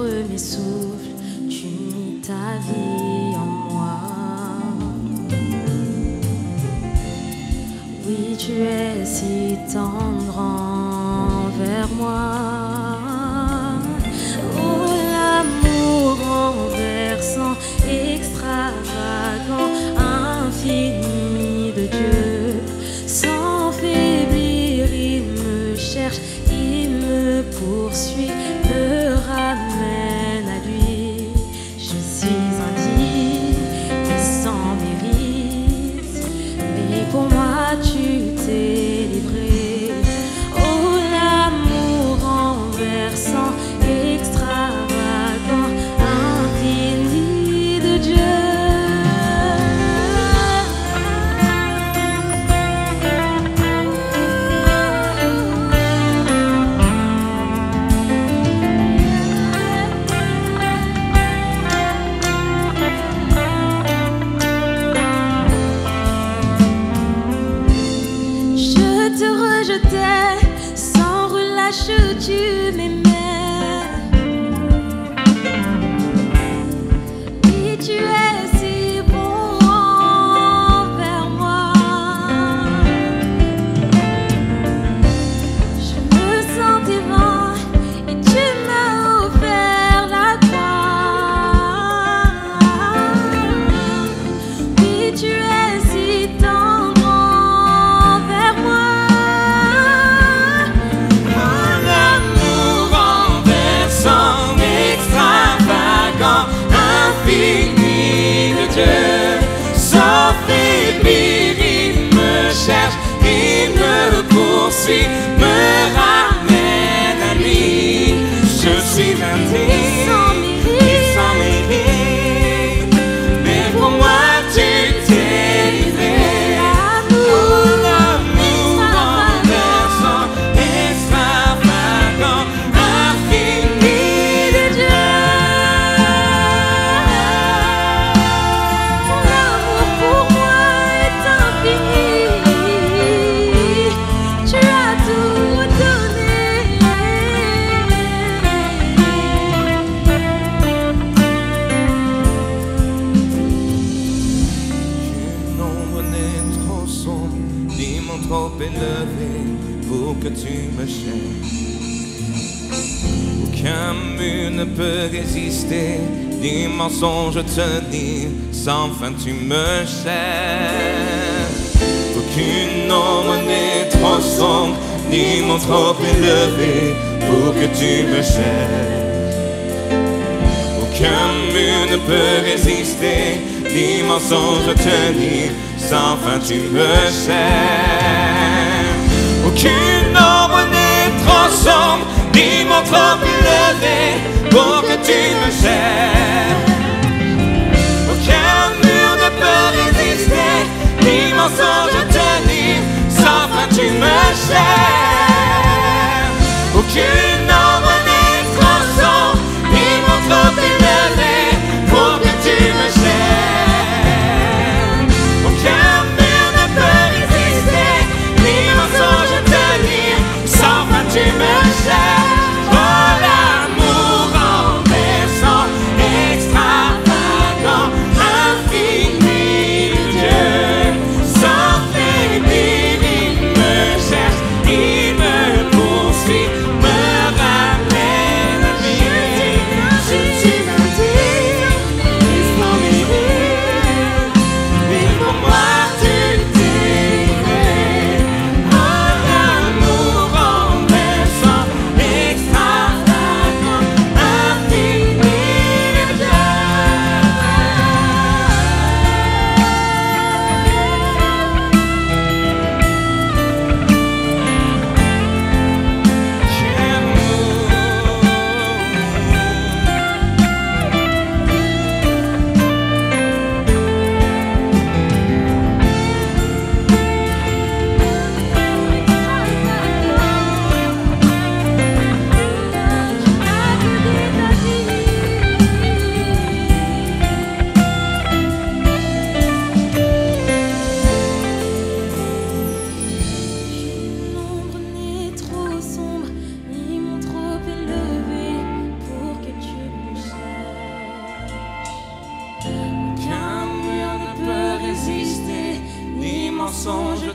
premier souffle, tu mis ta vie en moi. Oui, tu es si tendre envers moi. Oh, l'amour renversant, extravagant, infini de Dieu. Sans faiblir, il me cherche, il me poursuit, me ramène à lui. Je suis indigne et sans mérite, mais pour moi tu t'es livré. Oh, l'amour renversant, extravagant, infini de Dieu. Sans relâche, tu m'aimais. Et tu es si bon envers moi. Je me sentais vain et tu m'as offert la croix. Et tu es si tendre envers moi. Sans faiblir, il me cherche, il me poursuit, me ramène à lui. Je suis indigne et sans mérite, mais pour moi tu t'es livré. Oh, l'amour renversant, extravagant, infini de Dieu. Trop élevé pour que tu me cherches. Aucun mur ne peut résister, ni mensonge tenir, sans fin tu me cherches. Aucune ombre n'est trop sombre, ni mon trop élevé pour que tu me cherches. Aucun mur ne peut résister, ni mensonge tenir, sans fin tu me cherches. Aucune ombre n'est trop sombre, ni mon trop élevé pour que tu me cherches. Aucun mur ne peut résister, ni mensonge tenir, sans fin tu me cherches. Aucune ombre n'est trop sombre, ni mon trop élevé pour que tu me cherches. Tu me cherches, oh, l'amour renversant, extravagant, infini de Dieu. Sans faiblir, il me cherche, il me poursuit, me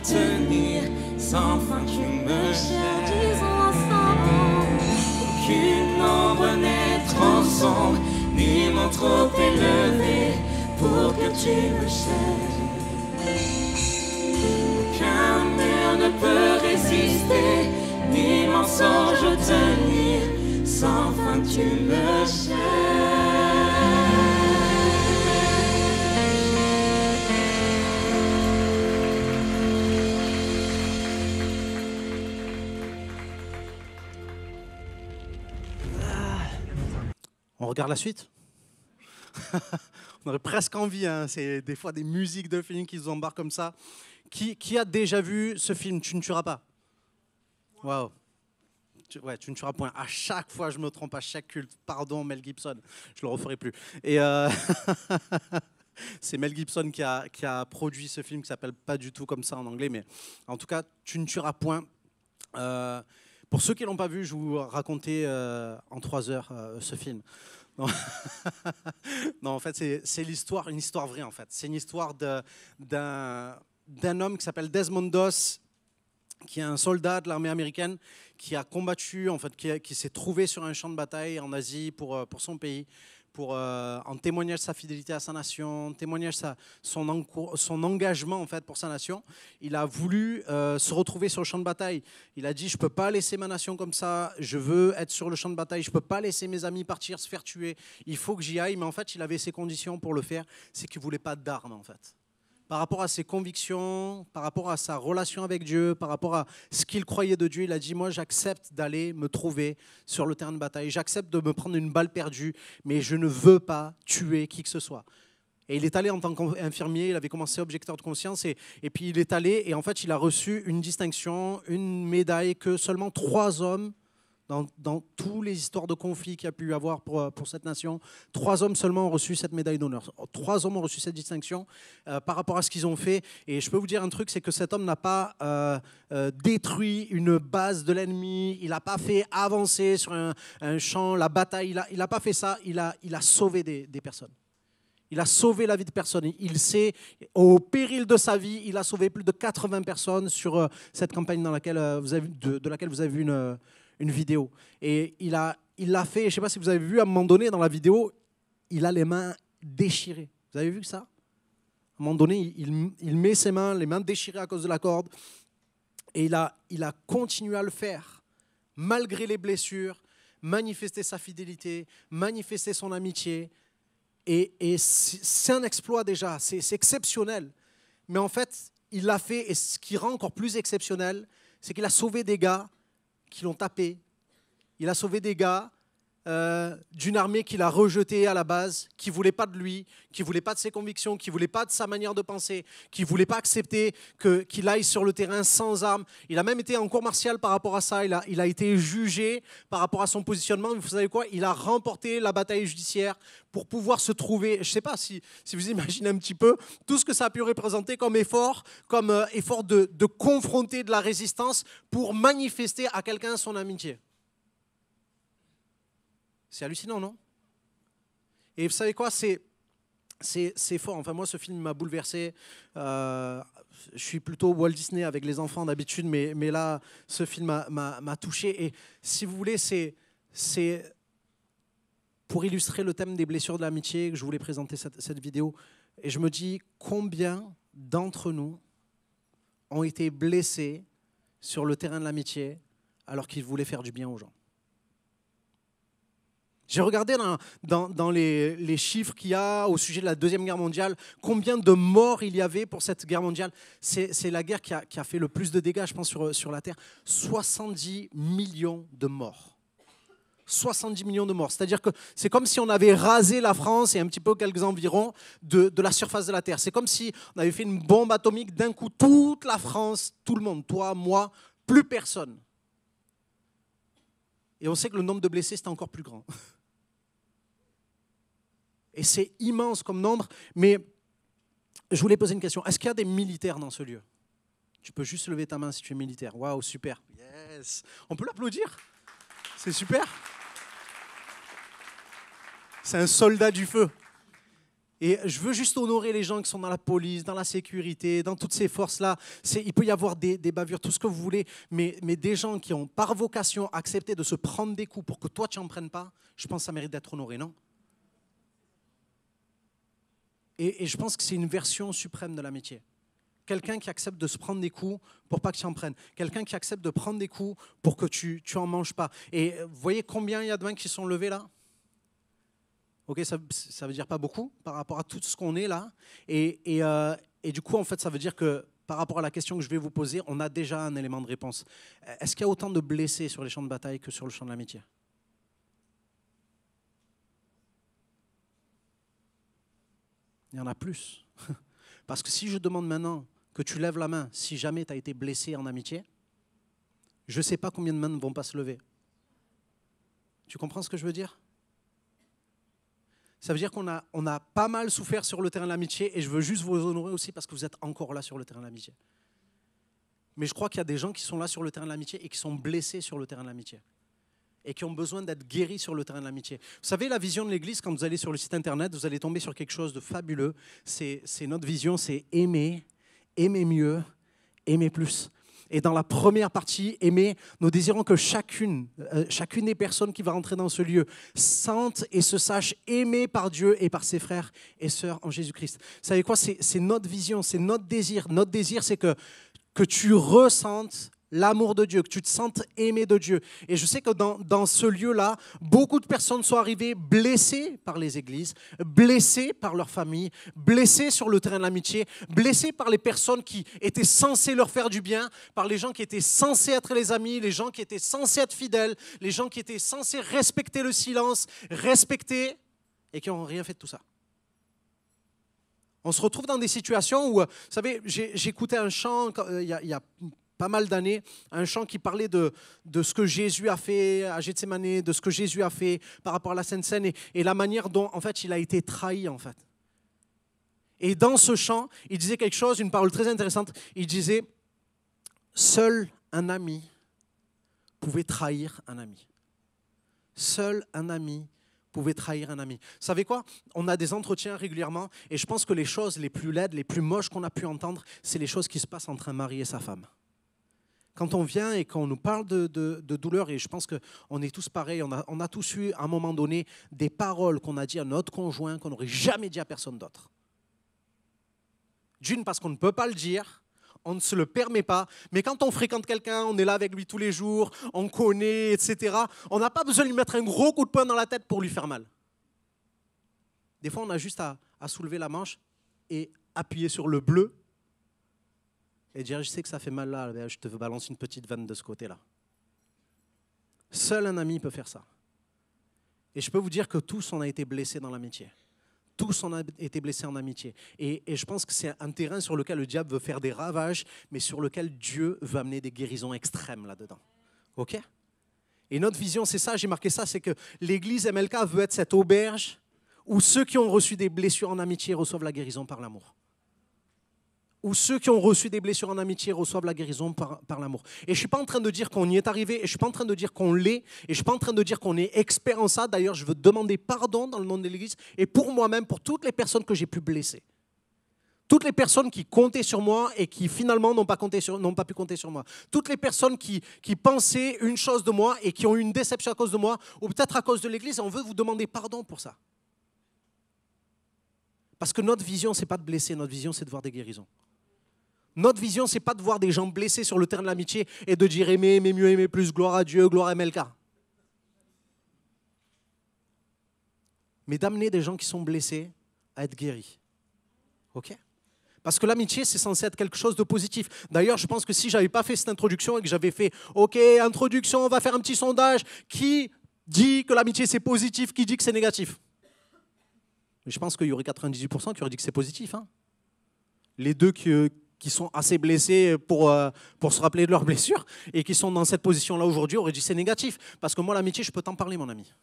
tenir, sans fin tu me cherches. Disons ensemble. Aucune ombre n'est trop sombre, ni mon trop élevé pour que tu me cherches. Aucun mur ne peut résister, ni mensonge tenir, sans fin tu me cherches. On regarde la suite. On aurait presque envie, hein. C'est des fois des musiques de films qui nous embarquent comme ça. Qui a déjà vu ce film, Tu ne tueras pas? Waouh. Ouais, Tu ne tueras point. À chaque fois, je me trompe, à chaque culte. Pardon, Mel Gibson, je le referai plus. Et c'est Mel Gibson qui a produit ce film qui s'appelle pas du tout comme ça en anglais, mais en tout cas, Tu ne tueras point. Pour ceux qui ne l'ont pas vu, je vais vous raconter en 3 heures ce film. Non. Non, en fait, c'est une histoire vraie en fait. C'est une histoire d'un homme qui s'appelle Desmond Doss, qui est un soldat de l'armée américaine, qui a combattu, en fait, qui s'est trouvé sur un champ de bataille en Asie pour son pays, pour en témoigner sa fidélité à sa nation, témoigner son engagement en fait pour sa nation. Il a voulu se retrouver sur le champ de bataille. Il a dit, je ne peux pas laisser ma nation comme ça, je veux être sur le champ de bataille, je ne peux pas laisser mes amis partir, se faire tuer, il faut que j'y aille. Mais en fait, il avait ses conditions pour le faire, c'est qu'il ne voulait pas d'armes en fait. Par rapport à ses convictions, par rapport à sa relation avec Dieu, par rapport à ce qu'il croyait de Dieu, il a dit, moi j'accepte d'aller me trouver sur le terrain de bataille, j'accepte de me prendre une balle perdue, mais je ne veux pas tuer qui que ce soit. Et il est allé en tant qu'infirmier, il avait commencé objecteur de conscience, et puis il est allé, et en fait il a reçu une distinction, une médaille que seulement 3 hommes, dans tous les histoires de conflits qu'il y a pu y avoir pour cette nation, 3 hommes seulement ont reçu cette médaille d'honneur. 3 hommes ont reçu cette distinction par rapport à ce qu'ils ont fait. Et je peux vous dire un truc, c'est que cet homme n'a pas détruit une base de l'ennemi, il n'a pas fait avancer sur un champ la bataille, il n'a pas fait ça, il a sauvé des personnes. Il a sauvé la vie de personnes. Il sait, au péril de sa vie, il a sauvé plus de 80 personnes sur cette campagne de laquelle vous avez vu une vidéo. Et il l'a fait, je ne sais pas si vous avez vu, à un moment donné dans la vidéo, il a les mains déchirées. Vous avez vu ça? À un moment donné, il met ses mains, les mains déchirées à cause de la corde. Et il a continué à le faire, malgré les blessures, manifester sa fidélité, manifester son amitié. Et c'est un exploit déjà, c'est exceptionnel. Mais en fait, il l'a fait, et ce qui rend encore plus exceptionnel, c'est qu'il a sauvé des gars qui l'ont tapé. Il a sauvé des gars d'une armée qu'il a rejetée à la base, qui ne voulait pas de lui, qui ne voulait pas de ses convictions, qui ne voulait pas de sa manière de penser, qui ne voulait pas accepter qu'il aille sur le terrain sans armes. Il a même été en cour martiale par rapport à ça. Il a été jugé par rapport à son positionnement. Vous savez quoi? Il a remporté la bataille judiciaire pour pouvoir se trouver. Je ne sais pas si vous imaginez un petit peu tout ce que ça a pu représenter comme effort de confronter de la résistance pour manifester à quelqu'un son amitié. C'est hallucinant, non? Et vous savez quoi? C'est fort. Enfin, moi, ce film m'a bouleversé. Je suis plutôt Walt Disney avec les enfants d'habitude, mais là, ce film m'a touché. Et si vous voulez, c'est pour illustrer le thème des blessures de l'amitié que je voulais présenter cette vidéo. Et je me dis, combien d'entre nous ont été blessés sur le terrain de l'amitié alors qu'ils voulaient faire du bien aux gens? J'ai regardé dans les chiffres qu'il y a au sujet de la Deuxième Guerre mondiale, combien de morts il y avait pour cette guerre mondiale. C'est la guerre qui a fait le plus de dégâts, je pense, sur la Terre. 70 millions de morts. 70 millions de morts. C'est-à-dire que c'est comme si on avait rasé la France et un petit peu quelques environs de la surface de la Terre. C'est comme si on avait fait une bombe atomique d'un coup, toute la France, tout le monde, toi, moi, plus personne. Et on sait que le nombre de blessés, c'est encore plus grand. Et c'est immense comme nombre, mais je voulais poser une question. Est-ce qu'il y a des militaires dans ce lieu? Tu peux juste lever ta main si tu es militaire. Waouh, super. Yes. On peut l'applaudir? C'est super. C'est un soldat du feu. Et je veux juste honorer les gens qui sont dans la police, dans la sécurité, dans toutes ces forces-là. Il peut y avoir des bavures, tout ce que vous voulez, mais des gens qui ont par vocation accepté de se prendre des coups pour que toi, tu n'en prennes pas, je pense que ça mérite d'être honoré, non? Et je pense que c'est une version suprême de l'amitié. Quelqu'un qui accepte de se prendre des coups pour pas que tu en prennes. Quelqu'un qui accepte de prendre des coups pour que tu en manges pas. Et vous voyez combien il y a de mains qui sont levées là? Ok, ça veut dire pas beaucoup par rapport à tout ce qu'on est là. Et du coup, en fait, ça veut dire que par rapport à la question que je vais vous poser, on a déjà un élément de réponse. Est-ce qu'il y a autant de blessés sur les champs de bataille que sur le champ de l'amitié? Il y en a plus. Parce que si je demande maintenant que tu lèves la main, si jamais tu as été blessé en amitié, je ne sais pas combien de mains ne vont pas se lever. Tu comprends ce que je veux dire? Ça veut dire qu'on a pas mal souffert sur le terrain de l'amitié et je veux juste vous honorer aussi parce que vous êtes encore là sur le terrain de l'amitié. Mais je crois qu'il y a des gens qui sont là sur le terrain de l'amitié et qui sont blessés sur le terrain de l'amitié et qui ont besoin d'être guéris sur le terrain de l'amitié. Vous savez, la vision de l'Église, quand vous allez sur le site internet, vous allez tomber sur quelque chose de fabuleux. C'est notre vision, c'est aimer, aimer mieux, aimer plus. Et dans la première partie, aimer, nous désirons que chacune des personnes qui va rentrer dans ce lieu sente et se sache aimée par Dieu et par ses frères et sœurs en Jésus-Christ. Vous savez quoi? C'est notre vision, c'est notre désir. Notre désir, c'est que tu ressentes l'amour de Dieu, que tu te sentes aimé de Dieu. Et je sais que dans ce lieu-là, beaucoup de personnes sont arrivées blessées par les églises, blessées par leur famille, blessées sur le terrain de l'amitié, blessées par les personnes qui étaient censées leur faire du bien, par les gens qui étaient censés être les amis, les gens qui étaient censés être fidèles, les gens qui étaient censés respecter le silence, respecter, et qui n'ont rien fait de tout ça. On se retrouve dans des situations où, vous savez, j'écoutais un chant il y a pas mal d'années, un chant qui parlait de ce que Jésus a fait à Gethsémane, de ce que Jésus a fait par rapport à la Sainte Seine et la manière dont, en fait, il a été trahi, en fait. Et dans ce chant, il disait quelque chose, une parole très intéressante. Il disait « Seul un ami pouvait trahir un ami. Seul un ami pouvait trahir un ami. » Vous savez quoi? On a des entretiens régulièrement et je pense que les choses les plus laides, les plus moches qu'on a pu entendre, c'est les choses qui se passent entre un mari et sa femme. Quand on vient et qu'on nous parle de douleur, et je pense qu'on est tous pareils, on a tous eu à un moment donné des paroles qu'on a dit à notre conjoint qu'on n'aurait jamais dit à personne d'autre. D'une, parce qu'on ne peut pas le dire, on ne se le permet pas, mais quand on fréquente quelqu'un, on est là avec lui tous les jours, on connaît, etc., on n'a pas besoin de lui mettre un gros coup de poing dans la tête pour lui faire mal. Des fois, on a juste à soulever la manche et appuyer sur le bleu et dire, je sais que ça fait mal là, je te balance une petite vanne de ce côté-là. Seul un ami peut faire ça. Et je peux vous dire que tous on a été blessés dans l'amitié. Tous on a été blessés en amitié. Et je pense que c'est un terrain sur lequel le diable veut faire des ravages, mais sur lequel Dieu veut amener des guérisons extrêmes là-dedans. OK? Et notre vision, c'est ça, j'ai marqué ça, c'est que l'Église MLK veut être cette auberge où ceux qui ont reçu des blessures en amitié reçoivent la guérison par l'amour. Où ceux qui ont reçu des blessures en amitié reçoivent la guérison par l'amour. Et je ne suis pas en train de dire qu'on y est arrivé, et je ne suis pas en train de dire qu'on l'est, et je ne suis pas en train de dire qu'on est expert en ça. D'ailleurs, je veux demander pardon dans le nom de l'Église, et pour moi-même, pour toutes les personnes que j'ai pu blesser. Toutes les personnes qui comptaient sur moi et qui finalement n'ont pas pu compter sur moi. Toutes les personnes qui pensaient une chose de moi et qui ont eu une déception à cause de moi, ou peut-être à cause de l'Église, et on veut vous demander pardon pour ça. Parce que notre vision, ce n'est pas de blesser, notre vision, c'est de voir des guérisons. Notre vision, ce n'est pas de voir des gens blessés sur le terrain de l'amitié et de dire aimer, aimer mieux, aimer plus, gloire à Dieu, gloire à MLK. Mais d'amener des gens qui sont blessés à être guéris. OK? Parce que l'amitié, c'est censé être quelque chose de positif. D'ailleurs, je pense que si je n'avais pas fait cette introduction et que j'avais fait « OK, introduction, on va faire un petit sondage. Qui dit que l'amitié, c'est positif? Qui dit que c'est négatif ?» Mais je pense qu'il y aurait 98% qui auraient dit que c'est positif. Hein. Les deux qui sont assez blessés pour se rappeler de leurs blessures et qui sont dans cette position-là aujourd'hui auraient dit c'est négatif. Parce que moi, l'amitié, je peux t'en parler, mon ami.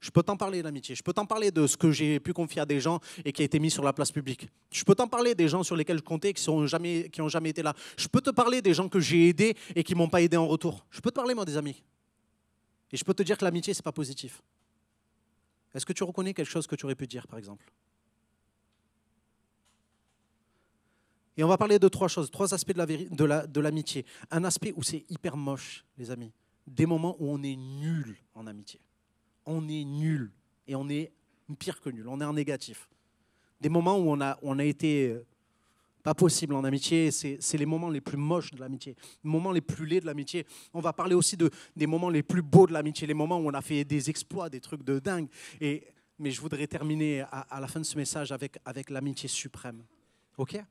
Je peux t'en parler de l'amitié. Je peux t'en parler de ce que j'ai pu confier à des gens et qui a été mis sur la place publique. Je peux t'en parler des gens sur lesquels je comptais qui n'ont jamais été là. Je peux te parler des gens que j'ai aidés et qui ne m'ont pas aidé en retour. Je peux te parler, moi, des amis. Et je peux te dire que l'amitié, ce n'est pas positif. Est-ce que tu reconnais quelque chose que tu aurais pu dire, par exemple? Et on va parler de trois choses, trois aspects de l'amitié. Un aspect où c'est hyper moche, les amis. Des moments où on est nul en amitié. On est nul. Et on est pire que nul. On est en négatif. Des moments où on a été pas possible en amitié. C'est les moments les plus moches de l'amitié. Les moments les plus laids de l'amitié. On va parler aussi des moments les plus beaux de l'amitié. Les moments où on a fait des exploits, des trucs de dingue. Mais je voudrais terminer à la fin de ce message avec l'amitié suprême. OK ?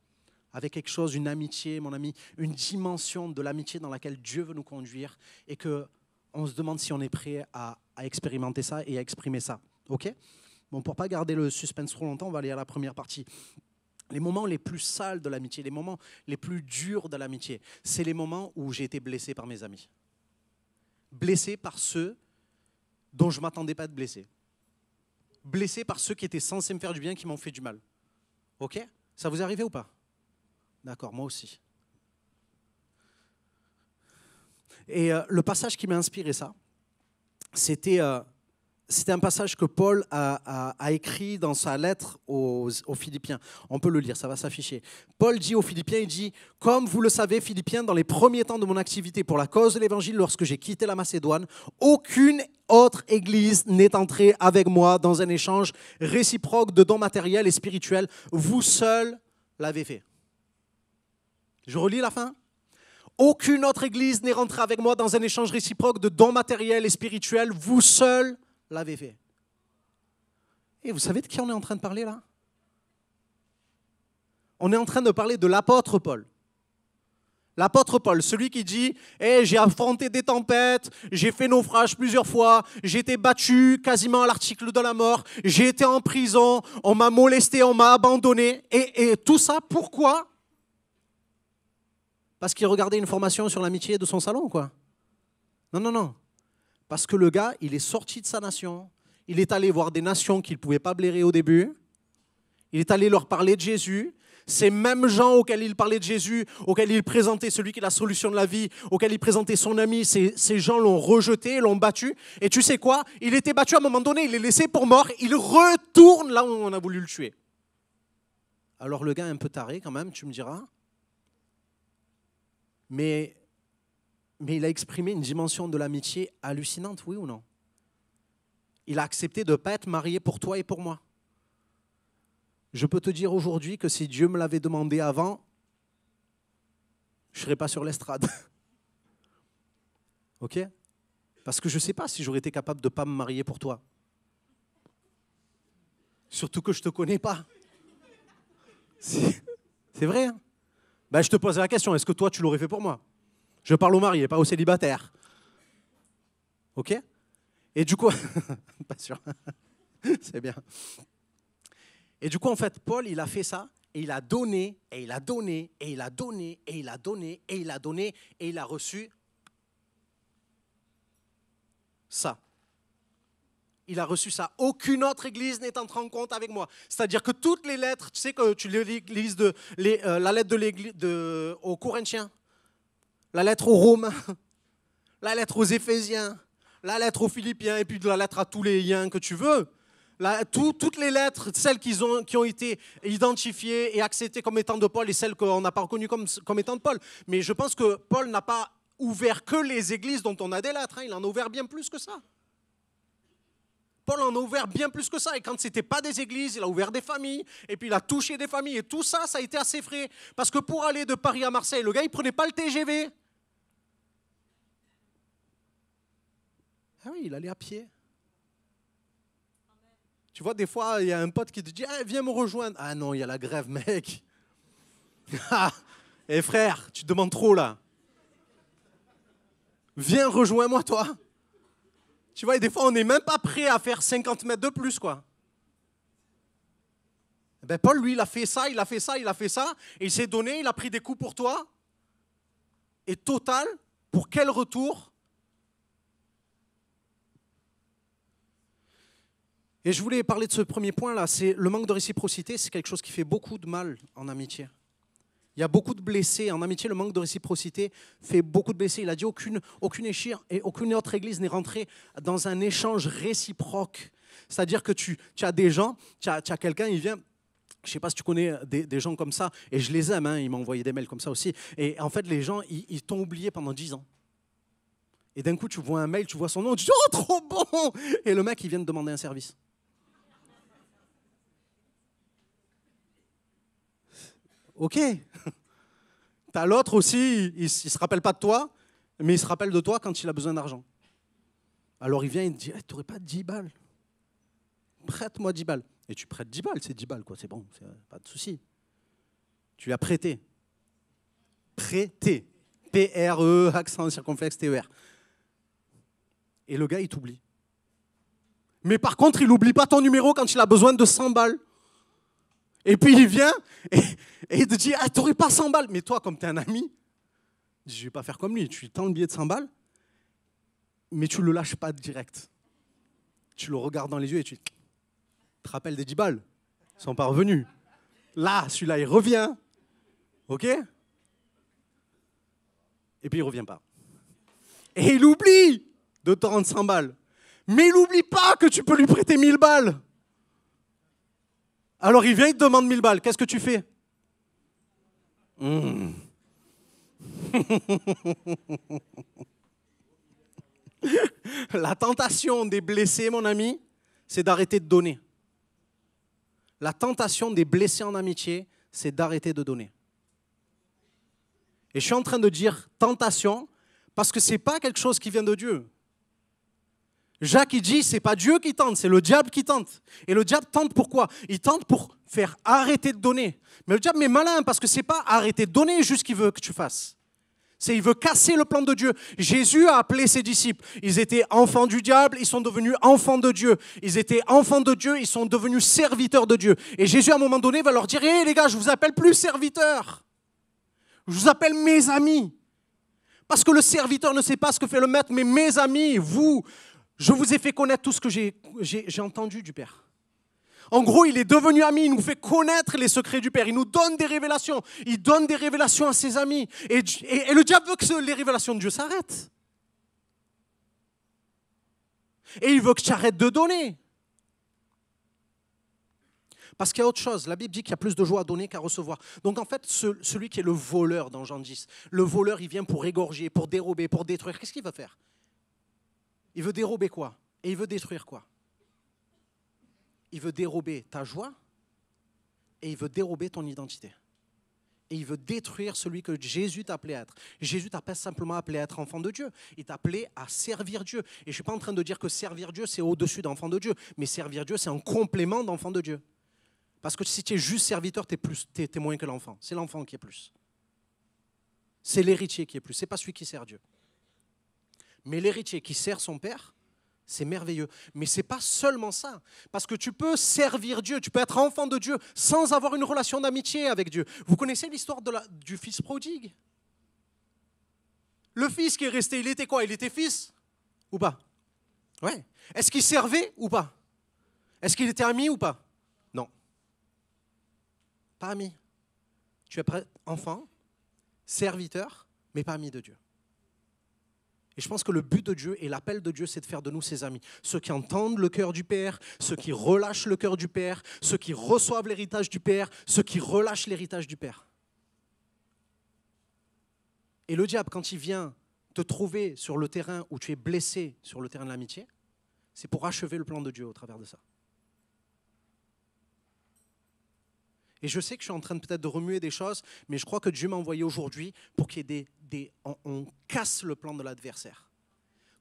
Avec quelque chose, une amitié, mon ami, une dimension de l'amitié dans laquelle Dieu veut nous conduire et qu'on se demande si on est prêt à expérimenter ça et à exprimer ça. OK ? Bon, pour ne pas garder le suspense trop longtemps, on va aller à la première partie. Les moments les plus sales de l'amitié, les moments les plus durs de l'amitié, c'est les moments où j'ai été blessé par mes amis. Blessé par ceux dont je ne m'attendais pas à être blessé. Blessé par ceux qui étaient censés me faire du bien, qui m'ont fait du mal. OK ? Ça vous est arrivé ou pas ? D'accord, moi aussi. Et le passage qui m'a inspiré ça, c'était un passage que Paul a écrit dans sa lettre aux Philippiens. On peut le lire, ça va s'afficher. Paul dit aux Philippiens, il dit « Comme vous le savez, Philippiens, dans les premiers temps de mon activité pour la cause de l'Évangile, lorsque j'ai quitté la Macédoine, aucune autre église n'est entrée avec moi dans un échange réciproque de dons matériels et spirituels. Vous seuls l'avez fait. » Je relis la fin. Aucune autre église n'est rentrée avec moi dans un échange réciproque de dons matériels et spirituels. Vous seuls l'avez fait. Et vous savez de qui on est en train de parler là ? On est en train de parler de l'apôtre Paul. L'apôtre Paul, celui qui dit hey, « J'ai affronté des tempêtes, j'ai fait naufrage plusieurs fois, j'ai été battu quasiment à l'article de la mort, j'ai été en prison, on m'a molesté, on m'a abandonné. » Et tout ça, pourquoi ? Parce qu'il regardait une formation sur l'amitié de son salon, quoi. Non. Parce que le gars, il est sorti de sa nation. Il est allé voir des nations qu'il ne pouvait pas blairer au début. Il est allé leur parler de Jésus. Ces mêmes gens auxquels il parlait de Jésus, auxquels il présentait celui qui est la solution de la vie, auxquels il présentait son ami, ces gens l'ont rejeté, l'ont battu. Et tu sais quoi ? Il était battu à un moment donné, il est laissé pour mort. Il retourne là où on a voulu le tuer. Alors le gars est un peu taré quand même, tu me diras. Mais il a exprimé une dimension de l'amitié hallucinante, oui ou non ? Il a accepté de ne pas être marié pour toi et pour moi. Je peux te dire aujourd'hui que si Dieu me l'avait demandé avant, je ne serais pas sur l'estrade. OK ? Parce que je ne sais pas si j'aurais été capable de ne pas me marier pour toi. Surtout que je ne te connais pas. C'est vrai, hein ? Ben, je te pose la question, est-ce que toi, tu l'aurais fait pour moi ? Je parle aux mariés, pas aux célibataires. OK ? Et du coup, pas sûr, c'est bien. Et du coup, en fait, Paul, il a fait ça, et il a donné, et il a donné, et il a donné, et il a donné, et il a donné, et il a reçu ça. Il a reçu ça. Aucune autre église n'est entrée en compte avec moi. C'est-à-dire que toutes les lettres, tu sais que tu lis la lettre de l'église aux Corinthiens, la lettre aux Romains, la lettre aux Éphésiens, la lettre aux Philippiens, et puis la lettre à tous les liens que tu veux. Toutes les lettres, celles qui ont été identifiées et acceptées comme étant de Paul et celles qu'on n'a pas reconnues comme étant de Paul. Mais je pense que Paul n'a pas ouvert que les églises dont on a des lettres. Il en a ouvert bien plus que ça. Paul en a ouvert bien plus que ça. Et quand ce n'était pas des églises, il a ouvert des familles. Et puis il a touché des familles. Et tout ça, ça a été assez frais. Parce que pour aller de Paris à Marseille, le gars, il ne prenait pas le TGV. Ah oui, il allait à pied. Tu vois, des fois, il y a un pote qui te dit hey, « Viens me rejoindre. » Ah non, il y a la grève, mec. Eh frère, tu te demandes trop là. Viens, rejoins-moi, toi. Tu vois, et des fois, on n'est même pas prêt à faire 50 mètres de plus, quoi. Ben, Paul, lui, il a fait ça, il a fait ça, il a fait ça, et il s'est donné, il a pris des coups pour toi. Et total, pour quel retour ? Et je voulais parler de ce premier point-là, c'est le manque de réciprocité, c'est quelque chose qui fait beaucoup de mal en amitié. Il y a beaucoup de blessés. En amitié, le manque de réciprocité fait beaucoup de blessés. Il a dit aucune échire et aucune autre église n'est rentrée dans un échange réciproque. C'est-à-dire que tu as des gens, tu as quelqu'un, il vient, Je ne sais pas si tu connais des gens comme ça, et je les aime, hein, ils m'ont envoyé des mails comme ça aussi. Et en fait, les gens, ils t'ont oublié pendant 10 ans. Et d'un coup, tu vois un mail, tu vois son nom, tu dis « Oh, trop bon !» Et le mec, il vient de demander un service. Ok. T'as l'autre aussi, il ne se rappelle pas de toi, mais il se rappelle de toi quand il a besoin d'argent. Alors il vient, il te dit tu n'aurais pas 10 balles? Prête-moi 10 balles. Et tu prêtes 10 balles, c'est 10 balles, quoi, c'est bon, pas de souci. Tu lui as prêté. Prêté. P-R-E, accent circonflexe, T-E-R. Et le gars, il t'oublie. Mais par contre, il n'oublie pas ton numéro quand il a besoin de 100 balles. Et puis il vient et il te dit tu n'aurais pas 100 balles. Mais toi, comme tu es un ami, je ne vais pas faire comme lui. Tu lui tends le billet de 100 balles, mais tu ne le lâches pas direct. Tu le regardes dans les yeux et tu te rappelles des 10 balles. Ils ne sont pas revenus. Là, celui-là, il revient. OK? Et puis il ne revient pas. Et il oublie de te rendre 100 balles. Mais il n'oublie pas que tu peux lui prêter 1000 balles. Alors il vient, il te demande 1000 balles. Qu'est-ce que tu fais? La tentation des blessés, mon ami, c'est d'arrêter de donner. La tentation des blessés en amitié, c'est d'arrêter de donner. Et je suis en train de dire tentation parce que ce n'est pas quelque chose qui vient de Dieu. Jacques, il dit, ce n'est pas Dieu qui tente, c'est le diable qui tente. Et le diable tente pourquoi? Il tente pour faire arrêter de donner. Mais le diable est malin parce que ce n'est pas arrêter de donner juste qu'il veut que tu fasses. Il veut casser le plan de Dieu. Jésus a appelé ses disciples. Ils étaient enfants du diable, ils sont devenus enfants de Dieu. Ils étaient enfants de Dieu, ils sont devenus serviteurs de Dieu. Et Jésus, à un moment donné, va leur dire, hé les gars, je ne vous appelle plus serviteurs. Je vous appelle mes amis. Parce que le serviteur ne sait pas ce que fait le maître, mais mes amis, vous, je vous ai fait connaître tout ce que j'ai entendu du Père. En gros, il est devenu ami, il nous fait connaître les secrets du Père, il nous donne des révélations, il donne des révélations à ses amis. Et le diable veut que les révélations de Dieu s'arrêtent. Et il veut que tu arrêtes de donner. Parce qu'il y a autre chose, la Bible dit qu'il y a plus de joie à donner qu'à recevoir. Donc en fait, celui qui est le voleur dans Jean 10, le voleur, il vient pour égorger, pour dérober, pour détruire. Qu'est-ce qu'il va faire? Il veut dérober quoi? Et il veut détruire quoi? Il veut dérober ta joie et il veut dérober ton identité. Et il veut détruire celui que Jésus t'a appelé à être. Jésus t'a pas simplement appelé à être enfant de Dieu, il t'a appelé à servir Dieu. Et je ne suis pas en train de dire que servir Dieu, c'est au-dessus d'enfant de Dieu, mais servir Dieu, c'est un complément d'enfant de Dieu. Parce que si tu es juste serviteur, tu es moins que l'enfant. C'est l'enfant qui est plus. C'est l'héritier qui est plus, ce n'est pas celui qui sert Dieu. Mais l'héritier qui sert son père, c'est merveilleux. Mais ce n'est pas seulement ça. Parce que tu peux servir Dieu, tu peux être enfant de Dieu sans avoir une relation d'amitié avec Dieu. Vous connaissez l'histoire du fils prodigue? Le fils qui est resté, il était quoi? Il était fils ou pas? Ouais. Est-ce qu'il servait ou pas? Est-ce qu'il était ami ou pas? Non. Pas ami. Tu es enfant, serviteur, mais pas ami de Dieu. Et je pense que le but de Dieu et l'appel de Dieu, c'est de faire de nous ses amis. Ceux qui entendent le cœur du Père, ceux qui relâchent le cœur du Père, ceux qui reçoivent l'héritage du Père, ceux qui relâchent l'héritage du Père. Et le diable, quand il vient te trouver sur le terrain où tu es blessé, sur le terrain de l'amitié, c'est pour achever le plan de Dieu au travers de ça. Et je sais que je suis en train peut-être de remuer des choses, mais je crois que Dieu m'a envoyé aujourd'hui pour qu'il y ait on casse le plan de l'adversaire.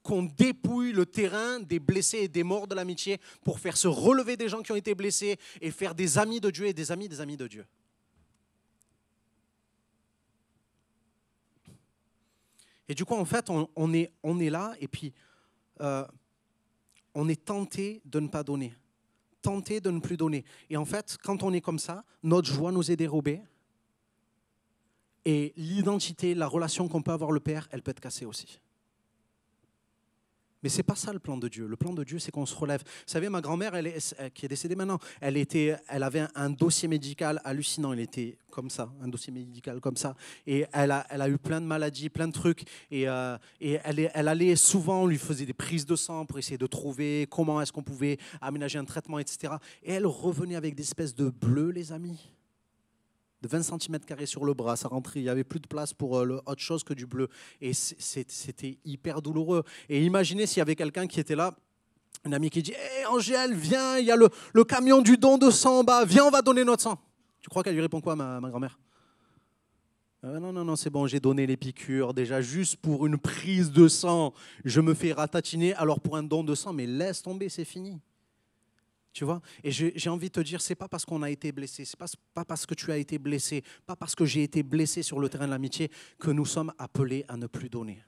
Qu'on dépouille le terrain des blessés et des morts de l'amitié pour faire se relever des gens qui ont été blessés et faire des amis de Dieu et des amis de Dieu. Et du coup, en fait, on est là et puis on est tenté de ne pas donner. Tenté de ne plus donner. Et en fait, quand on est comme ça, notre joie nous est dérobée et l'identité, la relation qu'on peut avoir le Père, elle peut être cassée aussi. Mais ce n'est pas ça le plan de Dieu. Le plan de Dieu, c'est qu'on se relève. Vous savez, ma grand-mère, qui est décédée maintenant, elle avait un dossier médical hallucinant. Il était comme ça, un dossier médical comme ça. Et elle a eu plein de maladies, plein de trucs. Et elle allait souvent, on lui faisait des prises de sang pour essayer de trouver comment est-ce qu'on pouvait aménager un traitement, etc. Et elle revenait avec des espèces de bleus, les amis. De 20 cm² sur le bras, ça rentrait, il n'y avait plus de place pour autre chose que du bleu. Et c'était hyper douloureux. Et imaginez s'il y avait quelqu'un qui était là, une amie qui dit hey, « Angèle, viens, il y a le camion du don de sang en bas, viens, on va donner notre sang. » Tu crois qu'elle lui répond quoi, ma grand-mère ? Non, c'est bon, j'ai donné les piqûres. Déjà, juste pour une prise de sang, je me fais ratatiner. Alors pour un don de sang, mais laisse tomber, c'est fini. Tu vois ? Et j'ai envie de te dire, c'est pas parce qu'on a été blessé, c'est pas parce que tu as été blessé, pas parce que j'ai été blessé sur le terrain de l'amitié que nous sommes appelés à ne plus donner.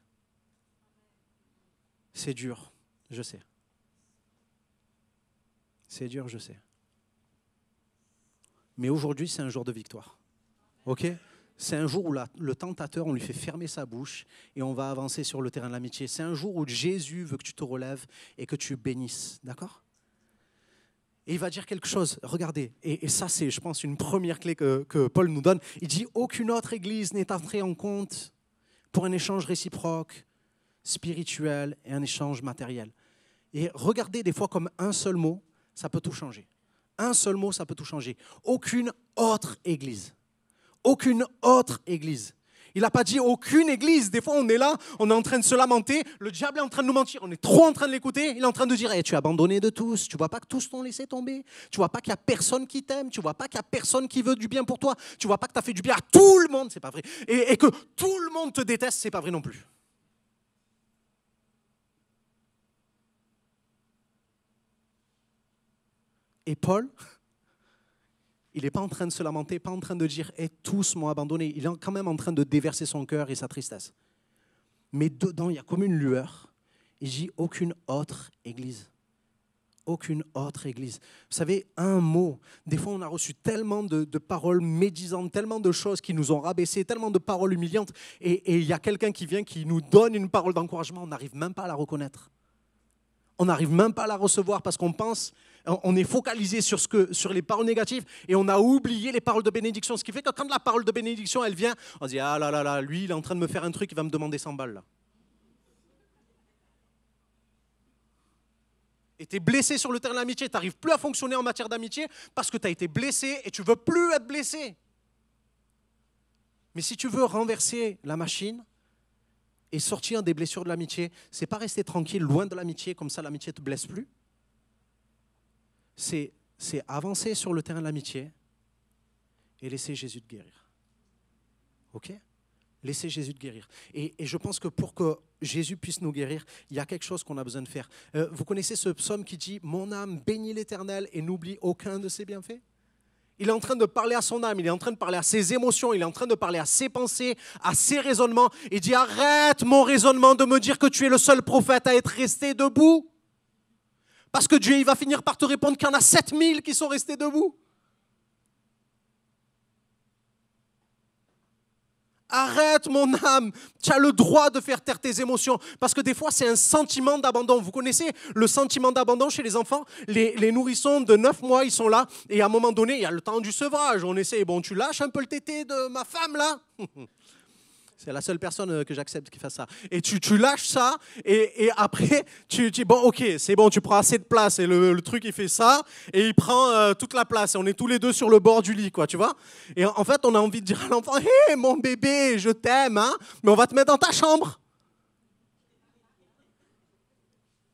C'est dur, je sais. C'est dur, je sais. Mais aujourd'hui, c'est un jour de victoire. Ok ? C'est un jour où le tentateur, on lui fait fermer sa bouche et on va avancer sur le terrain de l'amitié. C'est un jour où Jésus veut que tu te relèves et que tu bénisses. D'accord ? Et il va dire quelque chose, regardez, et ça c'est, je pense, une première clé que Paul nous donne. Il dit, aucune autre église n'est entrée en compte pour un échange réciproque, spirituel et un échange matériel. Et regardez, des fois, comme un seul mot, ça peut tout changer. Un seul mot, ça peut tout changer. Aucune autre église. Aucune autre église. Il n'a pas dit aucune église. Des fois, on est là, on est en train de se lamenter. Le diable est en train de nous mentir. On est trop en train de l'écouter. Il est en train de dire hey, tu es abandonné de tous. Tu ne vois pas que tous t'ont laissé tomber. Tu ne vois pas qu'il n'y a personne qui t'aime. Tu ne vois pas qu'il n'y a personne qui veut du bien pour toi. Tu ne vois pas que tu as fait du bien à tout le monde. Ce n'est pas vrai. Et que tout le monde te déteste, ce n'est pas vrai non plus. Et Paul, il n'est pas en train de se lamenter, pas en train de dire hey, « tous m'ont abandonné ». Il est quand même en train de déverser son cœur et sa tristesse. Mais dedans, il y a comme une lueur. Il dit « aucune autre église ». Aucune autre église. Vous savez, un mot. Des fois, on a reçu tellement de paroles médisantes, tellement de choses qui nous ont rabaissés, tellement de paroles humiliantes. Et il y a quelqu'un qui vient, qui nous donne une parole d'encouragement. On n'arrive même pas à la reconnaître. On n'arrive même pas à la recevoir parce qu'on pense, on est focalisé sur les paroles négatives et on a oublié les paroles de bénédiction. Ce qui fait que quand la parole de bénédiction, elle vient, on se dit, ah là là là, lui, il est en train de me faire un truc, il va me demander 100 balles là. Et tu es blessé sur le terrain de l'amitié, tu n'arrives plus à fonctionner en matière d'amitié parce que tu as été blessé et tu ne veux plus être blessé. Mais si tu veux renverser la machine, et sortir des blessures de l'amitié, ce n'est pas rester tranquille, loin de l'amitié, comme ça l'amitié ne te blesse plus. C'est avancer sur le terrain de l'amitié et laisser Jésus te guérir. Ok ? Laisser Jésus te guérir. Et je pense que pour que Jésus puisse nous guérir, il y a quelque chose qu'on a besoin de faire. Vous connaissez ce psaume qui dit « Mon âme bénit l'Éternel et n'oublie aucun de ses bienfaits ». Il est en train de parler à son âme, il est en train de parler à ses émotions, il est en train de parler à ses pensées, à ses raisonnements. Il dit, arrête mon raisonnement de me dire que tu es le seul prophète à être resté debout. Parce que Dieu, il va finir par te répondre qu'il y en a 7000 qui sont restés debout. Arrête mon âme, tu as le droit de faire taire tes émotions. Parce que des fois, c'est un sentiment d'abandon. Vous connaissez le sentiment d'abandon chez les enfants ? Les nourrissons de 9 mois, ils sont là. Et à un moment donné, il y a le temps du sevrage. On essaie, bon, tu lâches un peu le tété de ma femme là. C'est la seule personne que j'accepte qui fasse ça. Et tu lâches ça, et après, tu dis, bon, ok, c'est bon, tu prends assez de place. Et le truc, il fait ça, et il prend toute la place. Et on est tous les deux sur le bord du lit, quoi, tu vois. Et en fait, on a envie de dire à l'enfant, hé, mon bébé, je t'aime, hein, mais on va te mettre dans ta chambre.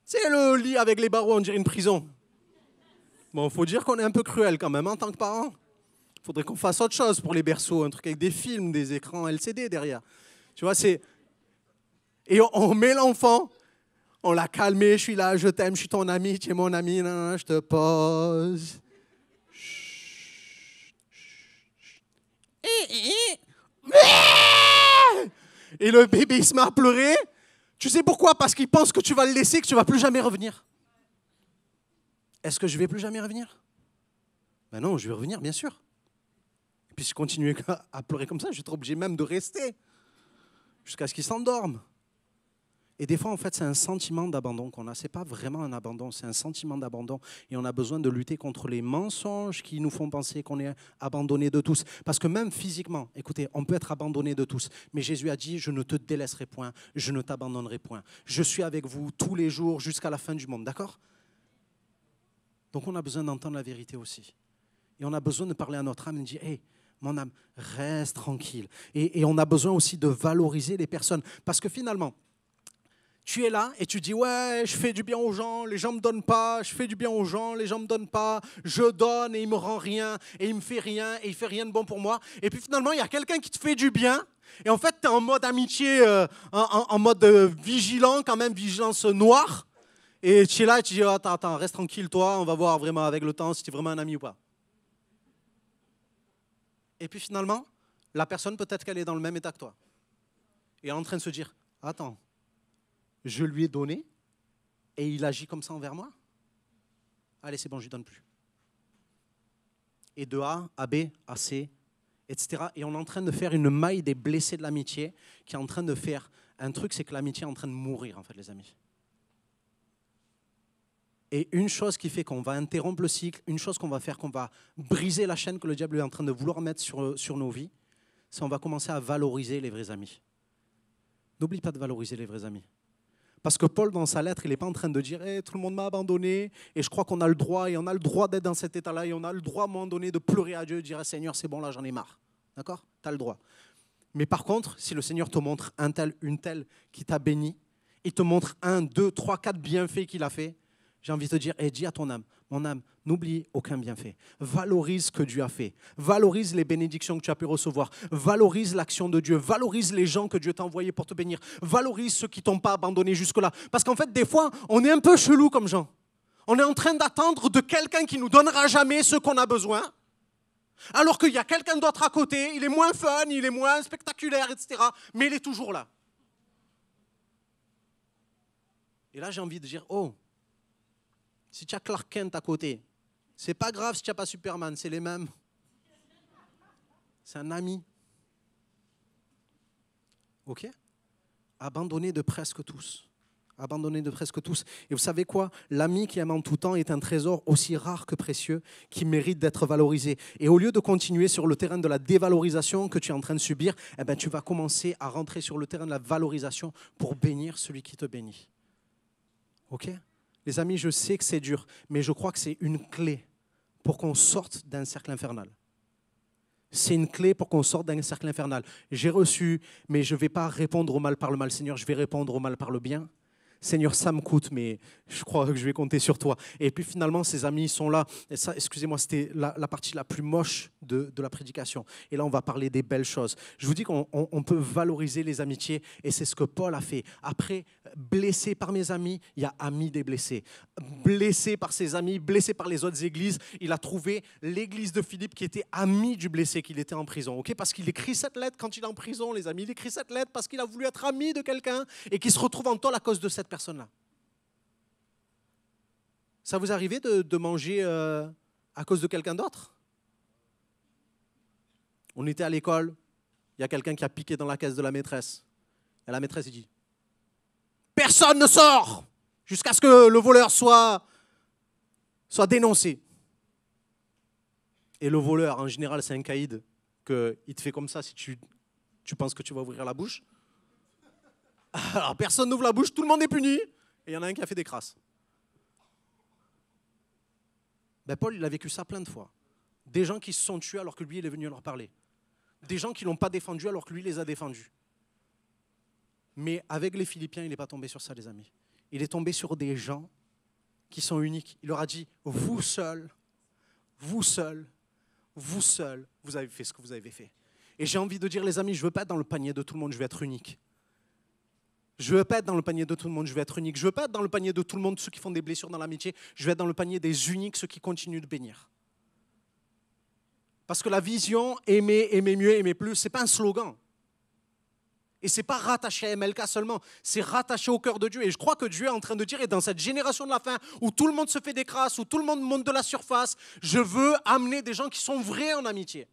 C'est le lit avec les barreaux, on dirait une prison. Bon, il faut dire qu'on est un peu cruel quand même, en tant que parent. Il faudrait qu'on fasse autre chose pour les berceaux, un truc avec des films, des écrans LCD derrière. Tu vois, c'est... Et on met l'enfant, on l'a calmé, je suis là, je t'aime, je suis ton ami, tu es mon ami, non, je te pose. Et le bébé, il se met à pleurer. Tu sais pourquoi ? Parce qu'il pense que tu vas le laisser, que tu ne vas plus jamais revenir. Est-ce que je ne vais plus jamais revenir ? Ben non, je vais revenir, bien sûr. Puis si je continue à pleurer comme ça, je vais être obligé même de rester jusqu'à ce qu'il s'endorme. Et des fois, en fait, c'est un sentiment d'abandon qu'on a. Ce n'est pas vraiment un abandon, c'est un sentiment d'abandon. Et on a besoin de lutter contre les mensonges qui nous font penser qu'on est abandonné de tous. Parce que même physiquement, écoutez, on peut être abandonné de tous. Mais Jésus a dit, je ne te délaisserai point, je ne t'abandonnerai point. Je suis avec vous tous les jours jusqu'à la fin du monde, d'accord? Donc on a besoin d'entendre la vérité aussi. Et on a besoin de parler à notre âme et de dire, hey, mon âme, reste tranquille. Et on a besoin aussi de valoriser les personnes. Parce que finalement, tu es là et tu dis, ouais, je fais du bien aux gens, les gens ne me donnent pas, je fais du bien aux gens, les gens ne me donnent pas, je donne et il ne me rend rien, et il ne me fait rien, et il ne fait rien de bon pour moi. Et puis finalement, il y a quelqu'un qui te fait du bien, et en fait, tu es en mode amitié, en mode vigilant, quand même, vigilance noire, et tu es là et tu dis, oh, attends, reste tranquille, toi, on va voir vraiment avec le temps si tu es vraiment un ami ou pas. Et puis finalement, la personne, peut-être qu'elle est dans le même état que toi, et elle est en train de se dire, attends, je lui ai donné et il agit comme ça envers moi. Allez, c'est bon, je ne lui donne plus. Et de A à B à C, etc. Et on est en train de faire une maille des blessés de l'amitié qui est en train de faire un truc, c'est que l'amitié est en train de mourir, en fait, les amis. Et une chose qui fait qu'on va interrompre le cycle, une chose qu'on va faire, qu'on va briser la chaîne que le diable est en train de vouloir mettre sur nos vies, c'est qu'on va commencer à valoriser les vrais amis. N'oublie pas de valoriser les vrais amis. Parce que Paul, dans sa lettre, il n'est pas en train de dire hey, « tout le monde m'a abandonné et je crois qu'on a le droit, et on a le droit d'être dans cet état-là, et on a le droit à un moment donné de pleurer à Dieu, de dire « Seigneur, c'est bon, là, j'en ai marre. » D'accord? Tu as le droit. Mais par contre, si le Seigneur te montre un tel, une telle qui t'a béni, il te montre 1, 2, 3, 4 bienfaits qu'il a fait, j'ai envie de te dire hey, dis à ton âme, mon âme, n'oublie aucun bienfait. Valorise ce que Dieu a fait. Valorise les bénédictions que tu as pu recevoir. Valorise l'action de Dieu. Valorise les gens que Dieu t'a envoyés pour te bénir. Valorise ceux qui ne t'ont pas abandonné jusque-là. Parce qu'en fait, des fois, on est un peu chelou comme gens. On est en train d'attendre de quelqu'un qui ne nous donnera jamais ce qu'on a besoin. Alors qu'il y a quelqu'un d'autre à côté. Il est moins fun, il est moins spectaculaire, etc. Mais il est toujours là. Et là, j'ai envie de dire, oh, si tu as Clark Kent à côté, c'est pas grave si tu n'as pas Superman, c'est les mêmes. C'est un ami. Ok? Abandonné de presque tous. Abandonné de presque tous. Et vous savez quoi? L'ami qui aime en tout temps est un trésor aussi rare que précieux qui mérite d'être valorisé. Et au lieu de continuer sur le terrain de la dévalorisation que tu es en train de subir, eh ben, tu vas commencer à rentrer sur le terrain de la valorisation pour bénir celui qui te bénit. Ok? Les amis, je sais que c'est dur, mais je crois que c'est une clé pour qu'on sorte d'un cercle infernal. C'est une clé pour qu'on sorte d'un cercle infernal. J'ai reçu, mais je ne vais pas répondre au mal par le mal, Seigneur, je vais répondre au mal par le bien. Seigneur, ça me coûte, mais je crois que je vais compter sur toi. Et puis finalement, ces amis sont là. Et ça, excusez-moi, c'était la partie la plus moche de la prédication. Et là, on va parler des belles choses. Je vous dis qu'on peut valoriser les amitiés, et c'est ce que Paul a fait. Après, blessé par mes amis, il y a ami des blessés. Blessé par ses amis, blessé par les autres églises, il a trouvé l'église de Philippe qui était ami du blessé, qu'il était en prison. Okay? Parce qu'il écrit cette lettre quand il est en prison, les amis. Il écrit cette lettre parce qu'il a voulu être ami de quelqu'un et qui se retrouve en tôle à cause de cette personne-là. Ça vous arrive de manger à cause de quelqu'un d'autre? On était à l'école, il y a quelqu'un qui a piqué dans la caisse de la maîtresse. Et la maîtresse dit « Personne ne sort jusqu'à ce que le voleur soit dénoncé. » Et le voleur, en général, c'est un caïd, qu'il te fait comme ça si tu penses que tu vas ouvrir la bouche. Alors, personne n'ouvre la bouche, tout le monde est puni, et il y en a un qui a fait des crasses. Ben Paul, il a vécu ça plein de fois. Des gens qui se sont tués alors que lui, il est venu leur parler. Des gens qui ne l'ont pas défendu alors que lui les a défendus. Mais avec les Philippiens, il n'est pas tombé sur ça, les amis. Il est tombé sur des gens qui sont uniques. Il leur a dit, vous seuls, vous seuls, vous seuls, vous avez fait ce que vous avez fait. Et j'ai envie de dire, les amis, je ne veux pas être dans le panier de tout le monde, je veux être unique. Je ne veux pas être dans le panier de tout le monde, je veux être unique. Je ne veux pas être dans le panier de tout le monde, ceux qui font des blessures dans l'amitié. Je veux être dans le panier des uniques, ceux qui continuent de bénir. Parce que la vision, aimer, aimer mieux, aimer plus, ce n'est pas un slogan. Et ce n'est pas rattaché à MLK seulement, c'est rattaché au cœur de Dieu. Et je crois que Dieu est en train de dire, et dans cette génération de la fin, où tout le monde se fait des crasses, où tout le monde monte de la surface, je veux amener des gens qui sont vrais en amitié.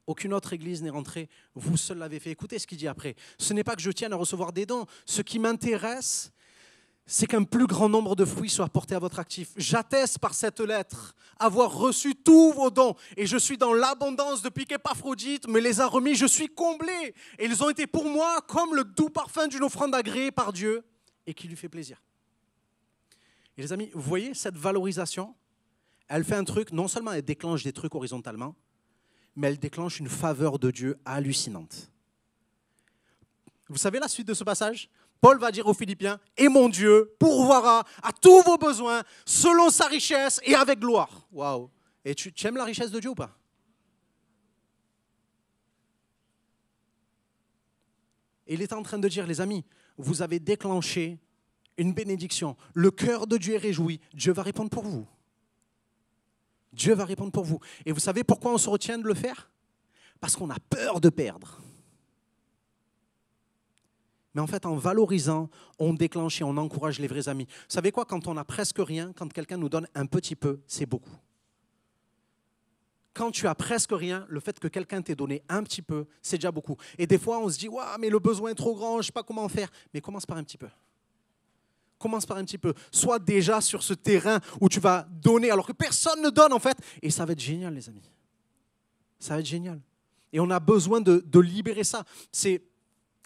Aucune autre église n'est rentrée. Vous seul l'avez fait. Écoutez ce qu'il dit après. Ce n'est pas que je tienne à recevoir des dons. Ce qui m'intéresse, c'est qu'un plus grand nombre de fruits soient apportés à votre actif. J'atteste par cette lettre avoir reçu tous vos dons. Et je suis dans l'abondance depuis qu'Épaphrodite me les a remis. Je suis comblé. Et ils ont été pour moi comme le doux parfum d'une offrande agréée par Dieu et qui lui fait plaisir. Et les amis, vous voyez cette valorisation, elle fait un truc, non seulement elle déclenche des trucs horizontalement, mais elle déclenche une faveur de Dieu hallucinante. Vous savez la suite de ce passage ? Paul va dire aux Philippiens, « Et mon Dieu pourvoira à tous vos besoins selon sa richesse et avec gloire. » Waouh! Et tu aimes la richesse de Dieu ou pas? Et il est en train de dire, les amis, vous avez déclenché une bénédiction. Le cœur de Dieu est réjoui. Dieu va répondre pour vous. Dieu va répondre pour vous. Et vous savez pourquoi on se retient de le faire? Parce qu'on a peur de perdre. Mais en fait, en valorisant, on déclenche et on encourage les vrais amis. Vous savez quoi? Quand on n'a presque rien, quand quelqu'un nous donne un petit peu, c'est beaucoup. Quand tu as presque rien, le fait que quelqu'un t'ait donné un petit peu, c'est déjà beaucoup. Et des fois, on se dit, ouah, mais le besoin est trop grand, je ne sais pas comment faire. Mais commence par un petit peu. Commence par un petit peu. Sois déjà sur ce terrain où tu vas donner alors que personne ne donne en fait. Et ça va être génial, les amis. Ça va être génial. Et on a besoin de libérer ça.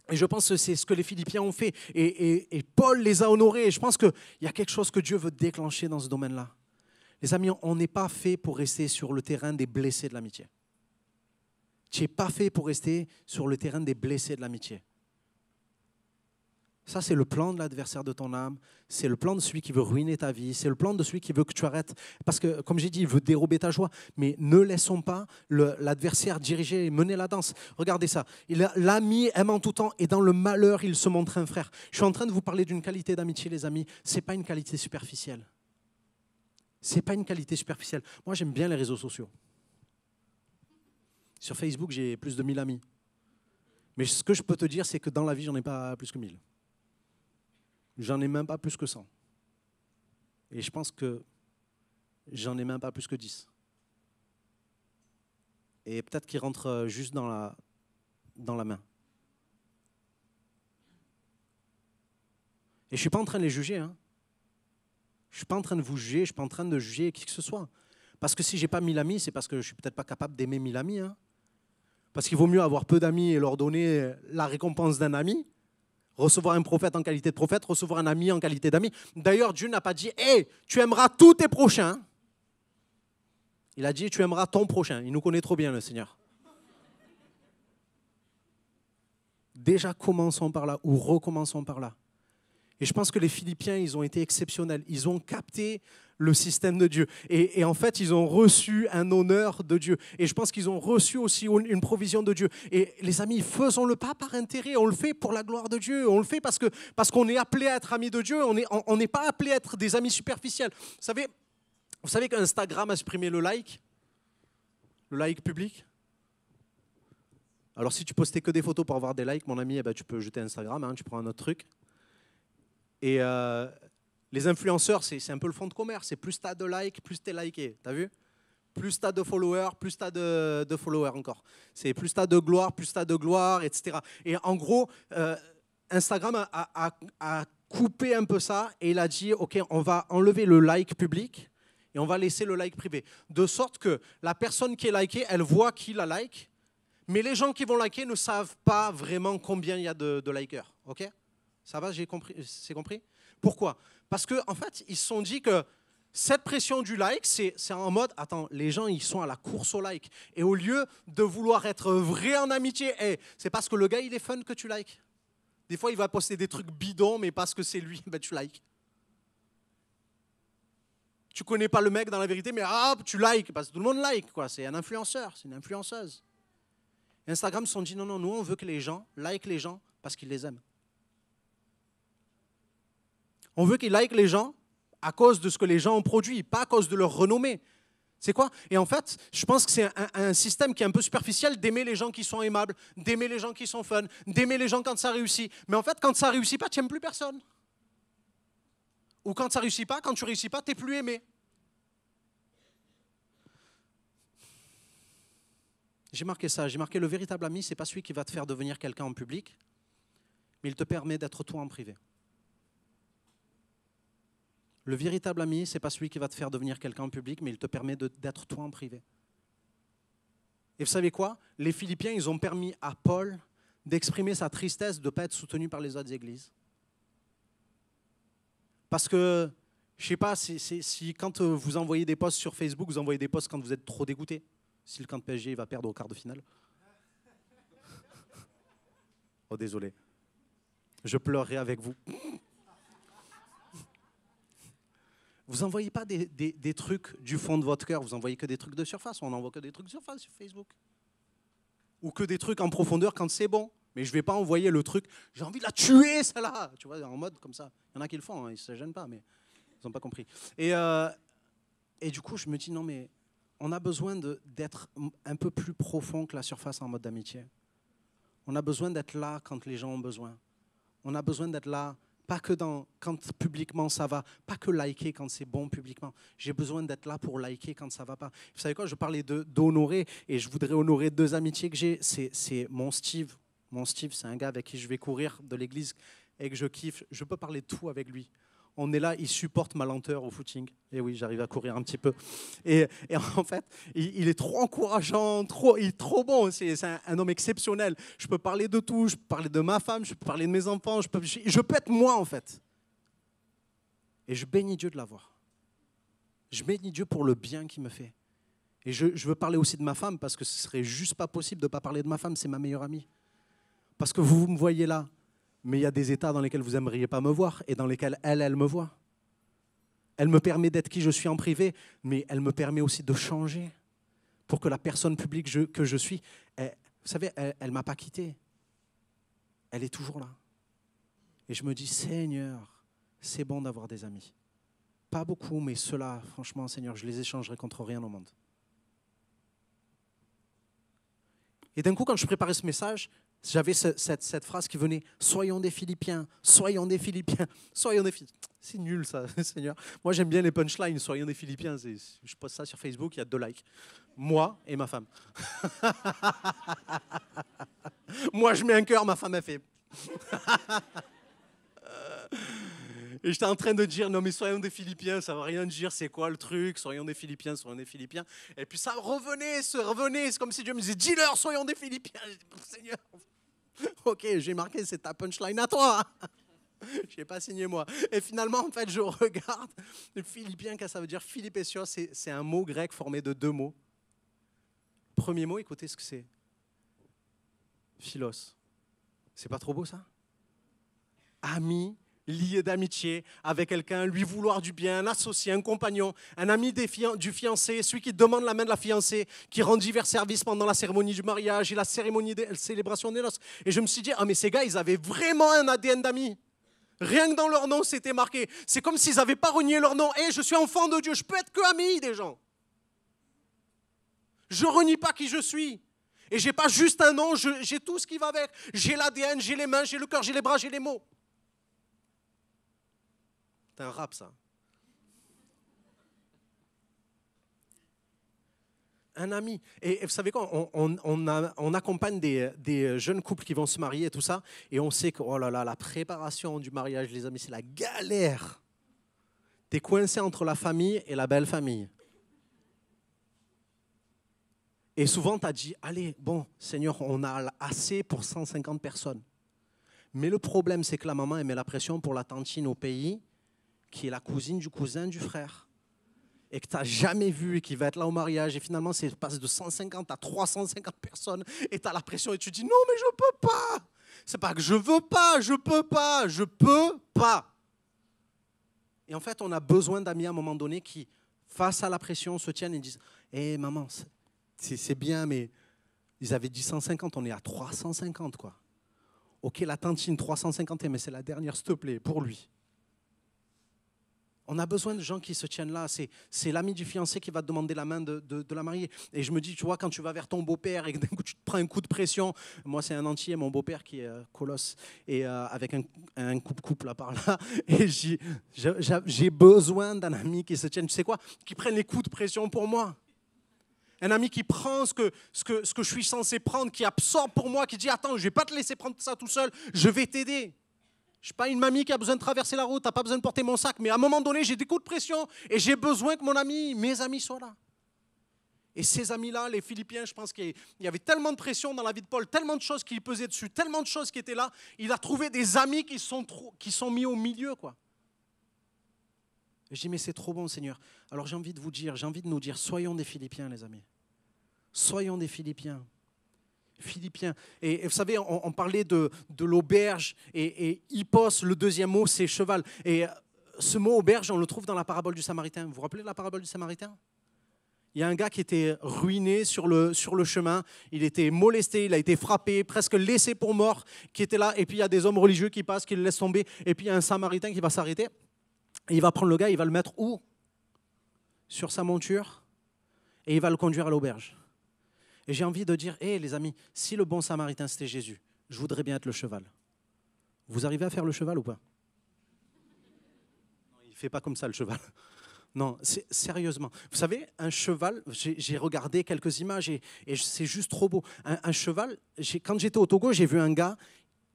Et je pense que c'est ce que les Philippiens ont fait. Et Paul les a honorés. Et je pense qu'il y a quelque chose que Dieu veut déclencher dans ce domaine-là. Les amis, on n'est pas fait pour rester sur le terrain des blessés de l'amitié. Tu n'es pas fait pour rester sur le terrain des blessés de l'amitié. Ça, c'est le plan de l'adversaire de ton âme. C'est le plan de celui qui veut ruiner ta vie. C'est le plan de celui qui veut que tu arrêtes. Parce que, comme j'ai dit, il veut dérober ta joie. Mais ne laissons pas l'adversaire diriger et mener la danse. Regardez ça. L'ami aime en tout temps et dans le malheur, il se montre un frère. Je suis en train de vous parler d'une qualité d'amitié, les amis. Ce n'est pas une qualité superficielle. Ce n'est pas une qualité superficielle. Moi, j'aime bien les réseaux sociaux. Sur Facebook, j'ai plus de 1000 amis. Mais ce que je peux te dire, c'est que dans la vie, j'en ai pas plus que 1000. J'en ai même pas plus que 100. Et je pense que j'en ai même pas plus que 10. Et peut-être qu'ils rentrent juste dans la main. Et je ne suis pas en train de les juger. Hein. Je ne suis pas en train de vous juger, je ne suis pas en train de juger qui que ce soit. Parce que si je n'ai pas 1000 amis, c'est parce que je ne suis peut-être pas capable d'aimer 1000 amis. Hein. Parce qu'il vaut mieux avoir peu d'amis et leur donner la récompense d'un ami, recevoir un prophète en qualité de prophète, recevoir un ami en qualité d'ami. D'ailleurs, Dieu n'a pas dit « Hey, tu aimeras tous tes prochains ». Il a dit « Tu aimeras ton prochain ». Il nous connaît trop bien, le Seigneur. Déjà, commençons par là, ou recommençons par là. Et je pense que les Philippiens, ils ont été exceptionnels. Ils ont capté le système de Dieu. Et en fait, ils ont reçu un honneur de Dieu. Et je pense qu'ils ont reçu aussi une provision de Dieu. Et les amis, faisons-le pas par intérêt. On le fait pour la gloire de Dieu. On le fait parce qu'on est appelé à être amis de Dieu. On n'est pas appelé à être des amis superficiels. Vous savez qu'Instagram a supprimé le like public. Alors, si tu postais que des photos pour avoir des likes, mon ami, tu peux jeter Instagram, hein, tu prends un autre truc. Et les influenceurs, c'est un peu le fond de commerce. C'est plus tu as de likes, plus tu es liké. Tu as vu? Plus tu as de followers, plus tu as de followers encore. C'est plus tu as de gloire, plus tu as de gloire, etc. Et en gros, Instagram a coupé un peu ça et il a dit, OK, on va enlever le like public et on va laisser le like privé. De sorte que la personne qui est likée, elle voit qui la like, mais les gens qui vont liker ne savent pas vraiment combien il y a de likers. OK? Ça va, c'est compris? Pourquoi? Parce qu'en fait, ils se sont dit que cette pression du like, c'est en mode, attends, les gens, ils sont à la course au like. Et au lieu de vouloir être vrai en amitié, c'est parce que le gars, il est fun que tu likes. Des fois, il va poster des trucs bidons, mais parce que c'est lui, tu likes. Tu connais pas le mec dans la vérité, mais tu likes, parce que tout le monde like, quoi. C'est un influenceur, c'est une influenceuse. Et Instagram se sont dit, non, nous, on veut que les gens likent les gens parce qu'ils les aiment. On veut qu'ils likent les gens à cause de ce que les gens ont produit, pas à cause de leur renommée. C'est quoi? Et en fait, je pense que c'est un système qui est un peu superficiel d'aimer les gens qui sont aimables, d'aimer les gens qui sont fun, d'aimer les gens quand ça réussit. Mais en fait, quand ça réussit pas, tu n'aimes plus personne. Ou quand ça réussit pas, quand tu réussis pas, tu n'es plus aimé. J'ai marqué ça, j'ai marqué le véritable ami, c'est pas celui qui va te faire devenir quelqu'un en public, mais il te permet d'être toi en privé. Le véritable ami, c'est pas celui qui va te faire devenir quelqu'un en public, mais il te permet d'être toi en privé. Et vous savez quoi? Les Philippiens, ils ont permis à Paul d'exprimer sa tristesse de ne pas être soutenu par les autres églises. Parce que, je ne sais pas, si quand vous envoyez des posts sur Facebook, vous envoyez des posts quand vous êtes trop dégoûté. Si le camp de PSG va perdre au quart de finale. Oh, désolé. Je pleurerai avec vous. Vous n'envoyez pas des trucs du fond de votre cœur, vous envoyez que des trucs de surface. On n'envoie que des trucs de surface sur Facebook. Ou que des trucs en profondeur quand c'est bon. Mais je ne vais pas envoyer le truc, j'ai envie de la tuer, celle-là. Tu vois, en mode comme ça. Il y en a qui le font, hein, ils ne se gênent pas, mais ils n'ont pas compris. Et du coup, je me dis, non, mais on a besoin d'être un peu plus profond que la surface en mode d'amitié. On a besoin d'être là quand les gens ont besoin. On a besoin d'être là, pas que quand publiquement ça va, pas que liker quand c'est bon publiquement. J'ai besoin d'être là pour liker quand ça ne va pas. Vous savez quoi, je parlais d'honorer, et je voudrais honorer 2 amitiés que j'ai. C'est mon Steve. Mon Steve, c'est un gars avec qui je vais courir de l'église et que je kiffe. Je peux parler de tout avec lui. On est là, il supporte ma lenteur au footing. Et oui, j'arrive à courir un petit peu. Et en fait, il est trop encourageant, il est trop bon. C'est un homme exceptionnel. Je peux parler de tout. Je peux parler de ma femme, je peux parler de mes enfants. Je peux être moi, en fait. Et je bénis Dieu de l'avoir. Je bénis Dieu pour le bien qu'il me fait. Et je veux parler aussi de ma femme parce que ce serait juste pas possible de ne pas parler de ma femme. C'est ma meilleure amie. Parce que vous me voyez là. Mais il y a des états dans lesquels vous n'aimeriez pas me voir et dans lesquels elle me voit. Elle me permet d'être qui je suis en privé, mais elle me permet aussi de changer pour que la personne publique que je suis, vous savez, elle ne m'a pas quitté. Elle est toujours là. Et je me dis, Seigneur, c'est bon d'avoir des amis. Pas beaucoup, mais ceux-là, franchement, Seigneur, je les échangerai contre rien au monde. Et d'un coup, quand je préparais ce message, j'avais cette phrase qui venait « Soyons des Philippiens, soyons des Philippiens, soyons des Philippiens ». C'est nul ça, Seigneur. Moi, j'aime bien les punchlines « Soyons des Philippiens ». Je poste ça sur Facebook, il y a 2 likes. Moi et ma femme. Moi, je mets un cœur, ma femme a fait. Et j'étais en train de dire, non mais soyons des Philippiens, ça ne veut rien dire, c'est quoi le truc, soyons des Philippiens, soyons des Philippiens. Et puis ça revenait, c'est comme si Dieu me disait, dis-leur, soyons des Philippiens. Seigneur, ok, j'ai marqué, c'est ta punchline à toi. Je n'ai pas signé moi. Et finalement, en fait, je regarde, le Philippien, qu'est-ce que ça veut dire? Philippésios, c'est un mot grec formé de 2 mots. Premier mot, écoutez ce que c'est. Philos. C'est pas trop beau ça? Ami, lié d'amitié avec quelqu'un, lui vouloir du bien, un associé, un compagnon, un ami du fiancé, celui qui demande la main de la fiancée, qui rend divers services pendant la cérémonie du mariage et la célébration des noces. Et je me suis dit, ah mais ces gars, ils avaient vraiment un ADN d'amis. Rien que dans leur nom, c'était marqué. C'est comme s'ils n'avaient pas renié leur nom. Je suis enfant de Dieu, je peux être que ami des gens. Je ne renie pas qui je suis. Et je n'ai pas juste un nom, j'ai tout ce qui va avec. J'ai l'ADN, j'ai les mains, j'ai le cœur, j'ai les bras, j'ai les mots. C'est un rap, ça. Un ami. Et vous savez quoi, on accompagne des jeunes couples qui vont se marier et tout ça, et on sait que, oh là là, la préparation du mariage, les amis, c'est la galère. T'es coincé entre la famille et la belle famille. Et souvent, tu as dit, allez, bon, Seigneur, on a assez pour 150 personnes. Mais le problème, c'est que la maman, elle met la pression pour la tantine au pays, qui est la cousine du cousin du frère, et que tu n'as jamais vu et qui va être là au mariage, et finalement, c'est passé de 150 à 350 personnes, et tu as la pression, et tu dis, non, mais je ne peux pas. C'est pas que je veux pas, je peux pas, je peux pas. Et en fait, on a besoin d'amis à un moment donné qui, face à la pression, se tiennent et disent, hé maman, c'est bien, mais ils avaient dit 150, on est à 350, quoi. Ok, la tantine, 350, mais c'est la dernière, s'il te plaît, pour lui. On a besoin de gens qui se tiennent là. C'est l'ami du fiancé qui va te demander la main de la mariée. Et je me dis, tu vois, quand tu vas vers ton beau-père et que d'un coup tu te prends un coup de pression, moi c'est un entier, mon beau-père qui est colosse, et avec un couple là par là, et j'ai besoin d'un ami qui se tienne, tu sais quoi, qui prenne les coups de pression pour moi. Un ami qui prend ce que je suis censé prendre, qui absorbe pour moi, qui dit « Attends, je ne vais pas te laisser prendre ça tout seul, je vais t'aider. » Je ne suis pas une mamie qui a besoin de traverser la route, tu n'as pas besoin de porter mon sac, mais à un moment donné, j'ai des coups de pression et j'ai besoin que mes amis soient là. Et ces amis-là, les Philippiens, je pense qu'il y avait tellement de pression dans la vie de Paul, tellement de choses qui lui pesaient dessus, tellement de choses qui étaient là, il a trouvé des amis qui sont mis au milieu, quoi. Et je dis, mais c'est trop bon, Seigneur. Alors j'ai envie de nous dire, soyons des Philippiens, les amis. Soyons des Philippiens. Philippiens. Et vous savez, on parlait de l'auberge et hippos, le deuxième mot, c'est cheval. Et ce mot auberge, on le trouve dans la parabole du Samaritain. Vous vous rappelez de la parabole du Samaritain ? Il y a un gars qui était ruiné sur le chemin, il était molesté, il a été frappé, presque laissé pour mort, qui était là. Et puis il y a des hommes religieux qui passent, qui le laissent tomber. Et puis il y a un Samaritain qui va s'arrêter. Et il va prendre le gars, il va le mettre où ? Sur sa monture. Et il va le conduire à l'auberge. Et j'ai envie de dire, les amis, si le bon Samaritain c'était Jésus, je voudrais bien être le cheval. Vous arrivez à faire le cheval ou pas ? Il ne fait pas comme ça le cheval. Non, sérieusement. Vous savez, un cheval, j'ai regardé quelques images et c'est juste trop beau. Un cheval, quand j'étais au Togo, j'ai vu un gars,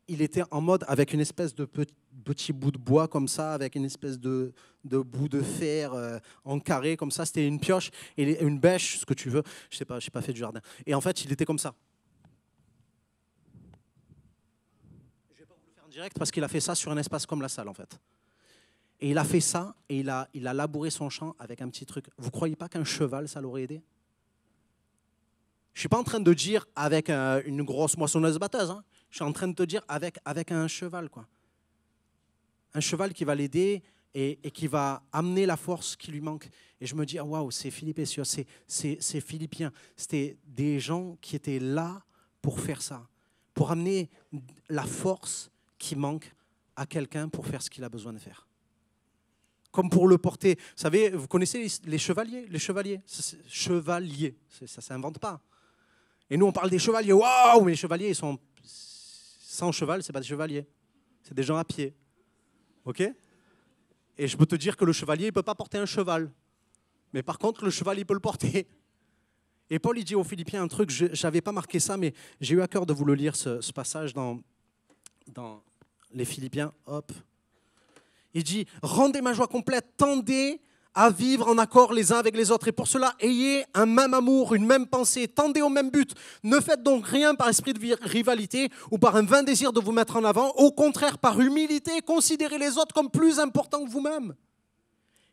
il était en mode avec une espèce de petit bout de bois comme ça, avec une espèce de bout de fer en carré comme ça. C'était une pioche et une bêche, ce que tu veux. Je sais pas, je n'ai pas fait du jardin. Et en fait, il était comme ça. Je ne vais pas vous le faire en direct parce qu'il a fait ça sur un espace comme la salle en fait. Et il a fait ça et il a labouré son champ avec un petit truc. Vous ne croyez pas qu'un cheval, ça l'aurait aidé ? Je ne suis pas en train de dire avec une grosse moissonneuse-batteuse. Hein. Je suis en train de te dire avec un cheval, quoi. Un cheval qui va l'aider et qui va amener la force qui lui manque. Et je me dis, waouh, c'est Philippe Essios, c'est Philippiens. C'était des gens qui étaient là pour faire ça, pour amener la force qui manque à quelqu'un pour faire ce qu'il a besoin de faire. Comme pour le porter. Vous savez, vous connaissez les chevaliers ? Les chevaliers, chevaliers, ça ne s'invente pas. Et nous, on parle des chevaliers. Waouh, mais les chevaliers, ils sont sans cheval, ce n'est pas des chevaliers. C'est des gens à pied. OK ? Et je peux te dire que le chevalier, il ne peut pas porter un cheval. Mais par contre, le cheval, il peut le porter. Et Paul, il dit aux Philippiens un truc, je n'avais pas marqué ça, mais j'ai eu à cœur de vous le lire, ce passage dans les Philippiens. Hop. Il dit, rendez ma joie complète, tendez à vivre en accord les uns avec les autres. Et pour cela, ayez un même amour, une même pensée, tendez au même but. Ne faites donc rien par esprit de rivalité ou par un vain désir de vous mettre en avant. Au contraire, par humilité, considérez les autres comme plus importants que vous-même.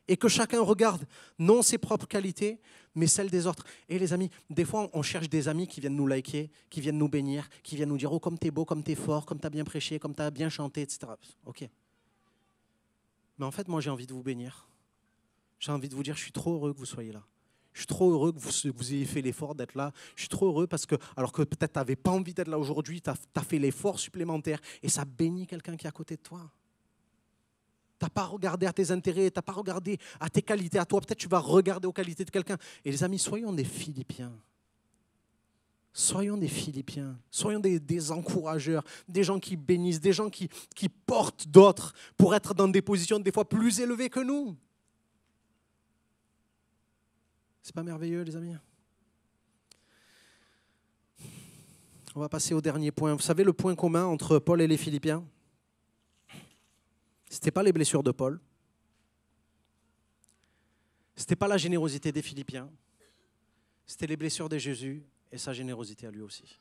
Et que chacun regarde non ses propres qualités, mais celles des autres. Et les amis, des fois, on cherche des amis qui viennent nous liker, qui viennent nous bénir, qui viennent nous dire « Oh, comme t'es beau, comme t'es fort, comme t'as bien prêché, comme t'as bien chanté, etc. » Ok. Mais en fait, moi, j'ai envie de vous bénir. J'ai envie de vous dire, je suis trop heureux que vous soyez là. Je suis trop heureux que vous ayez fait l'effort d'être là. Je suis trop heureux parce que, alors que peut-être tu n'avais pas envie d'être là aujourd'hui, tu as fait l'effort supplémentaire et ça bénit quelqu'un qui est à côté de toi. Tu n'as pas regardé à tes intérêts, tu n'as pas regardé à tes qualités à toi. Peut-être tu vas regarder aux qualités de quelqu'un. Et les amis, soyons des Philippiens. Soyons des Philippiens, soyons des encourageurs, des gens qui bénissent, des gens qui portent d'autres pour être dans des positions des fois plus élevées que nous. C'est pas merveilleux, les amis ? On va passer au dernier point. Vous savez le point commun entre Paul et les Philippiens ? Ce n'était pas les blessures de Paul. Ce n'était pas la générosité des Philippiens. C'était les blessures de Jésus et sa générosité à lui aussi.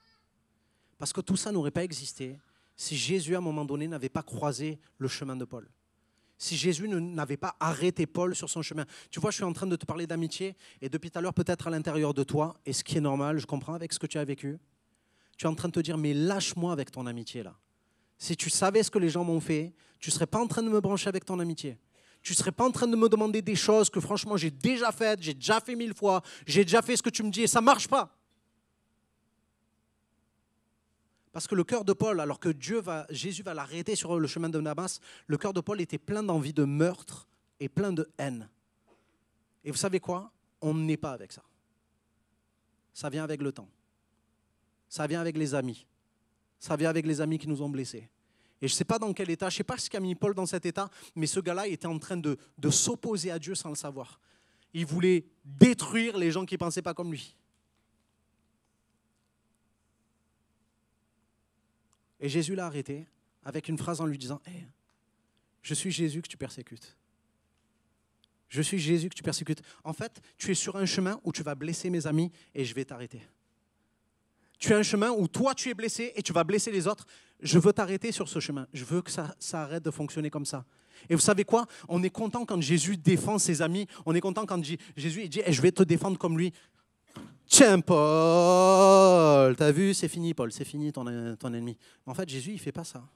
Parce que tout ça n'aurait pas existé si Jésus, à un moment donné, n'avait pas croisé le chemin de Paul. Si Jésus n'avait pas arrêté Paul sur son chemin. Tu vois, je suis en train de te parler d'amitié et depuis tout à l'heure, peut-être à l'intérieur de toi, et ce qui est normal, je comprends avec ce que tu as vécu, tu es en train de te dire, mais lâche-moi avec ton amitié là. Si tu savais ce que les gens m'ont fait, tu ne serais pas en train de me brancher avec ton amitié. Tu ne serais pas en train de me demander des choses que franchement j'ai déjà faites, j'ai déjà fait 1000 fois, j'ai déjà fait ce que tu me dis et ça ne marche pas. Parce que le cœur de Paul, alors que Jésus va l'arrêter sur le chemin de Damas, le cœur de Paul était plein d'envie de meurtre et plein de haine. Et vous savez quoi ? On n'est pas avec ça. Ça vient avec le temps. Ça vient avec les amis. Ça vient avec les amis qui nous ont blessés. Et je ne sais pas dans quel état, je ne sais pas ce qui a mis Paul dans cet état, mais ce gars-là était en train de s'opposer à Dieu sans le savoir. Il voulait détruire les gens qui ne pensaient pas comme lui. Et Jésus l'a arrêté avec une phrase en lui disant « Hey, je suis Jésus que tu persécutes. Je suis Jésus que tu persécutes. En fait, tu es sur un chemin où tu vas blesser mes amis et je vais t'arrêter. Tu es un chemin où toi, tu es blessé et tu vas blesser les autres. Je veux t'arrêter sur ce chemin. Je veux que ça arrête de fonctionner comme ça. » Et vous savez quoi? On est content quand Jésus défend ses amis. On est content quand Jésus il dit hey, « Je vais te défendre comme lui. » Tiens, Paul, t'as vu, c'est fini, Paul, c'est fini ton ennemi. Mais en fait, Jésus, il ne fait pas ça.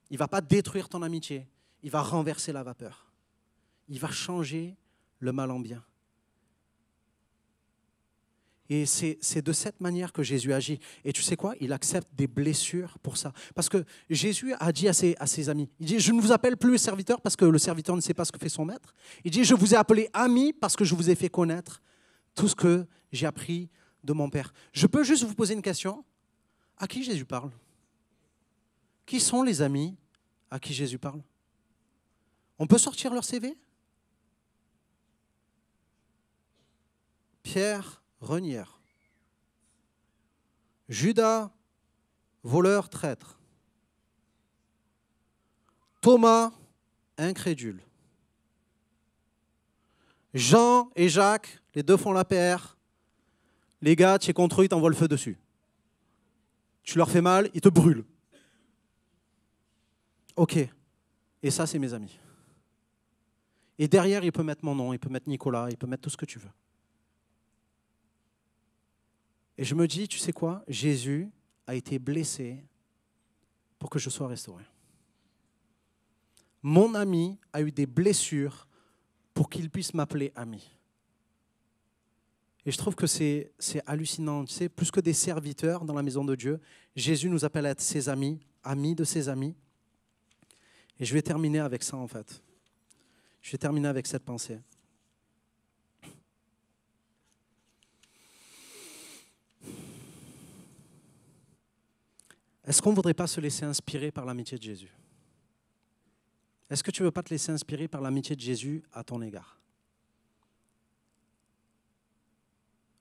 Il ne va pas détruire ton amitié. Il va renverser la vapeur. Il va changer le mal en bien. Et c'est de cette manière que Jésus agit. Et tu sais quoi? Il accepte des blessures pour ça. Parce que Jésus a dit à ses amis, il dit, je ne vous appelle plus serviteur parce que le serviteur ne sait pas ce que fait son maître. Il dit, je vous ai appelé amis parce que je vous ai fait connaître tout ce que j'ai appris de mon Père. Je peux juste vous poser une question? À qui Jésus parle? Qui sont les amis à qui Jésus parle? On peut sortir leur CV? Pierre Renière. Judas, voleur, traître. Thomas, incrédule. Jean et Jacques, les deux font la paire. Les gars, tu es contre eux, ils t'envoient le feu dessus. Tu leur fais mal, ils te brûlent. Ok. Et ça, c'est mes amis. Et derrière, il peut mettre mon nom, il peut mettre Nicolas, il peut mettre tout ce que tu veux. Et je me dis, tu sais quoi? Jésus a été blessé pour que je sois restauré. Mon ami a eu des blessures pour qu'il puisse m'appeler ami. Et je trouve que c'est hallucinant. Tu sais, plus que des serviteurs dans la maison de Dieu, Jésus nous appelle à être ses amis, amis de ses amis. Et je vais terminer avec ça, en fait. Je vais terminer avec cette pensée. Est-ce qu'on ne voudrait pas se laisser inspirer par l'amitié de Jésus? Est-ce que tu ne veux pas te laisser inspirer par l'amitié de Jésus à ton égard?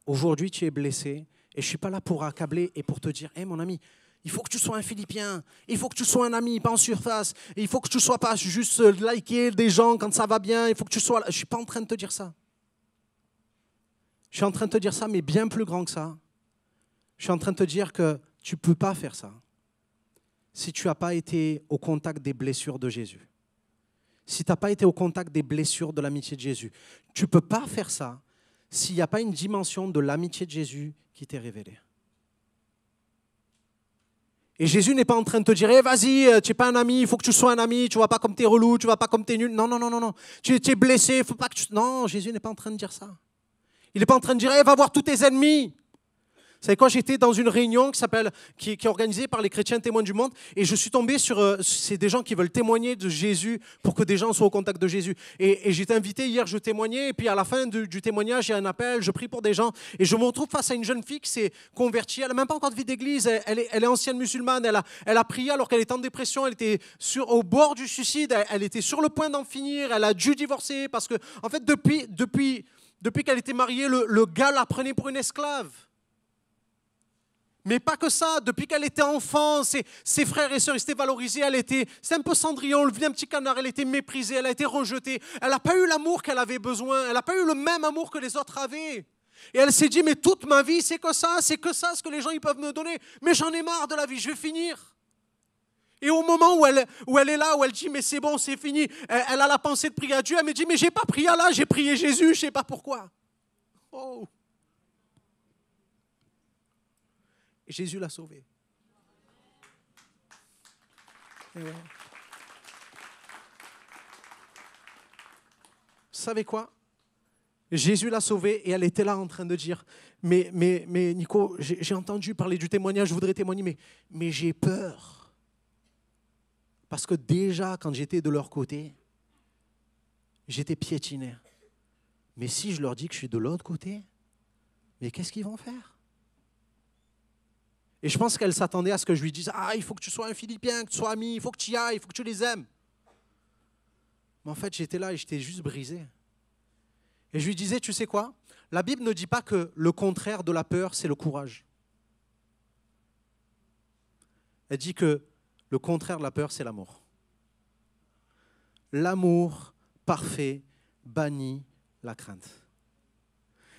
Aujourd'hui, tu es blessé et je ne suis pas là pour accabler et pour te dire « Hé mon ami, il faut que tu sois un Philippien, il faut que tu sois un ami, pas en surface, il faut que tu ne sois pas juste liker des gens quand ça va bien, il faut que tu sois là. » Je ne suis pas en train de te dire ça. Je suis en train de te dire ça, mais bien plus grand que ça. Je suis en train de te dire que tu ne peux pas faire ça si tu n'as pas été au contact des blessures de Jésus. Si tu n'as pas été au contact des blessures de l'amitié de Jésus. Tu ne peux pas faire ça s'il n'y a pas une dimension de l'amitié de Jésus qui t'est révélée. Et Jésus n'est pas en train de te dire hey, « Vas-y, tu n'es pas un ami, il faut que tu sois un ami, tu ne vas pas comme tu es relou, tu ne vas pas comme tu es nul. » Non, non, non, non, non. Tu es blessé, il faut pas que tu... Non, Jésus n'est pas en train de dire ça. Il n'est pas en train de dire hey, « Va voir tous tes ennemis. » Vous savez quoi, j'étais dans une réunion qui est organisée par les chrétiens témoins du monde et je suis tombé sur c'est des gens qui veulent témoigner de Jésus pour que des gens soient au contact de Jésus. Et j'étais invité hier, je témoignais et puis à la fin du témoignage, il y a un appel, je prie pour des gens et je me retrouve face à une jeune fille qui s'est convertie. Elle n'a même pas encore de vie d'église, elle est ancienne musulmane, elle a prié alors qu'elle était en dépression, elle était au bord du suicide, elle était sur le point d'en finir, elle a dû divorcer parce que en fait depuis qu'elle était mariée, le gars la prenait pour une esclave. Mais pas que ça, depuis qu'elle était enfant, ses frères et sœurs étaient valorisés, c'est un peu Cendrillon, le vilain petit canard, elle était méprisée, elle a été rejetée, elle n'a pas eu l'amour qu'elle avait besoin, elle n'a pas eu le même amour que les autres avaient. Et elle s'est dit, mais toute ma vie, c'est que ça ce que les gens ils peuvent me donner, mais j'en ai marre de la vie, je vais finir. Et au moment où elle est là, où elle dit, mais c'est bon, c'est fini, elle a la pensée de prier à Dieu, elle me dit, mais j'ai pas prié Allah, j'ai prié Jésus, je ne sais pas pourquoi. Oh. Et Jésus l'a sauvée. Et ouais. Vous savez quoi? Jésus l'a sauvée et elle était là en train de dire, mais Nico, j'ai entendu parler du témoignage, je voudrais témoigner, mais j'ai peur. Parce que déjà, quand j'étais de leur côté, j'étais piétiné. Mais si je leur dis que je suis de l'autre côté, mais qu'est-ce qu'ils vont faire? Et je pense qu'elle s'attendait à ce que je lui dise « Ah, il faut que tu sois un Philippien, que tu sois ami, il faut que tu y ailles, il faut que tu les aimes. » Mais en fait, j'étais là et j'étais juste brisé. Et je lui disais « Tu sais quoi? La Bible ne dit pas que le contraire de la peur, c'est le courage. Elle dit que le contraire de la peur, c'est l'amour. L'amour parfait bannit la crainte.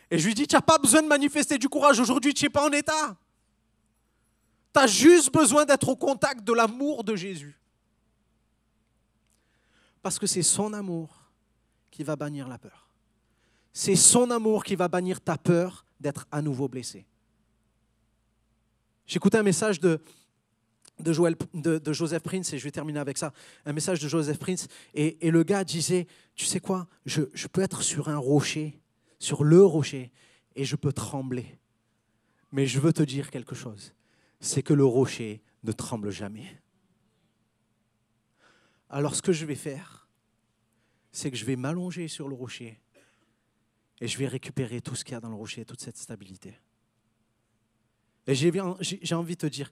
Et je lui dis, tu n'as pas besoin de manifester du courage. Aujourd'hui, tu n'es pas en état. Tu as juste besoin d'être au contact de l'amour de Jésus. Parce que c'est son amour qui va bannir la peur. C'est son amour qui va bannir ta peur d'être à nouveau blessé. J'écoutais un message de Joseph Prince, et je vais terminer avec ça, un message de Joseph Prince, et le gars disait, tu sais quoi, je peux être sur un rocher, sur le rocher, et je peux trembler. Mais je veux te dire quelque chose, c'est que le rocher ne tremble jamais. Alors ce que je vais faire, c'est que je vais m'allonger sur le rocher, et je vais récupérer tout ce qu'il y a dans le rocher, toute cette stabilité. Et j'ai envie de te dire,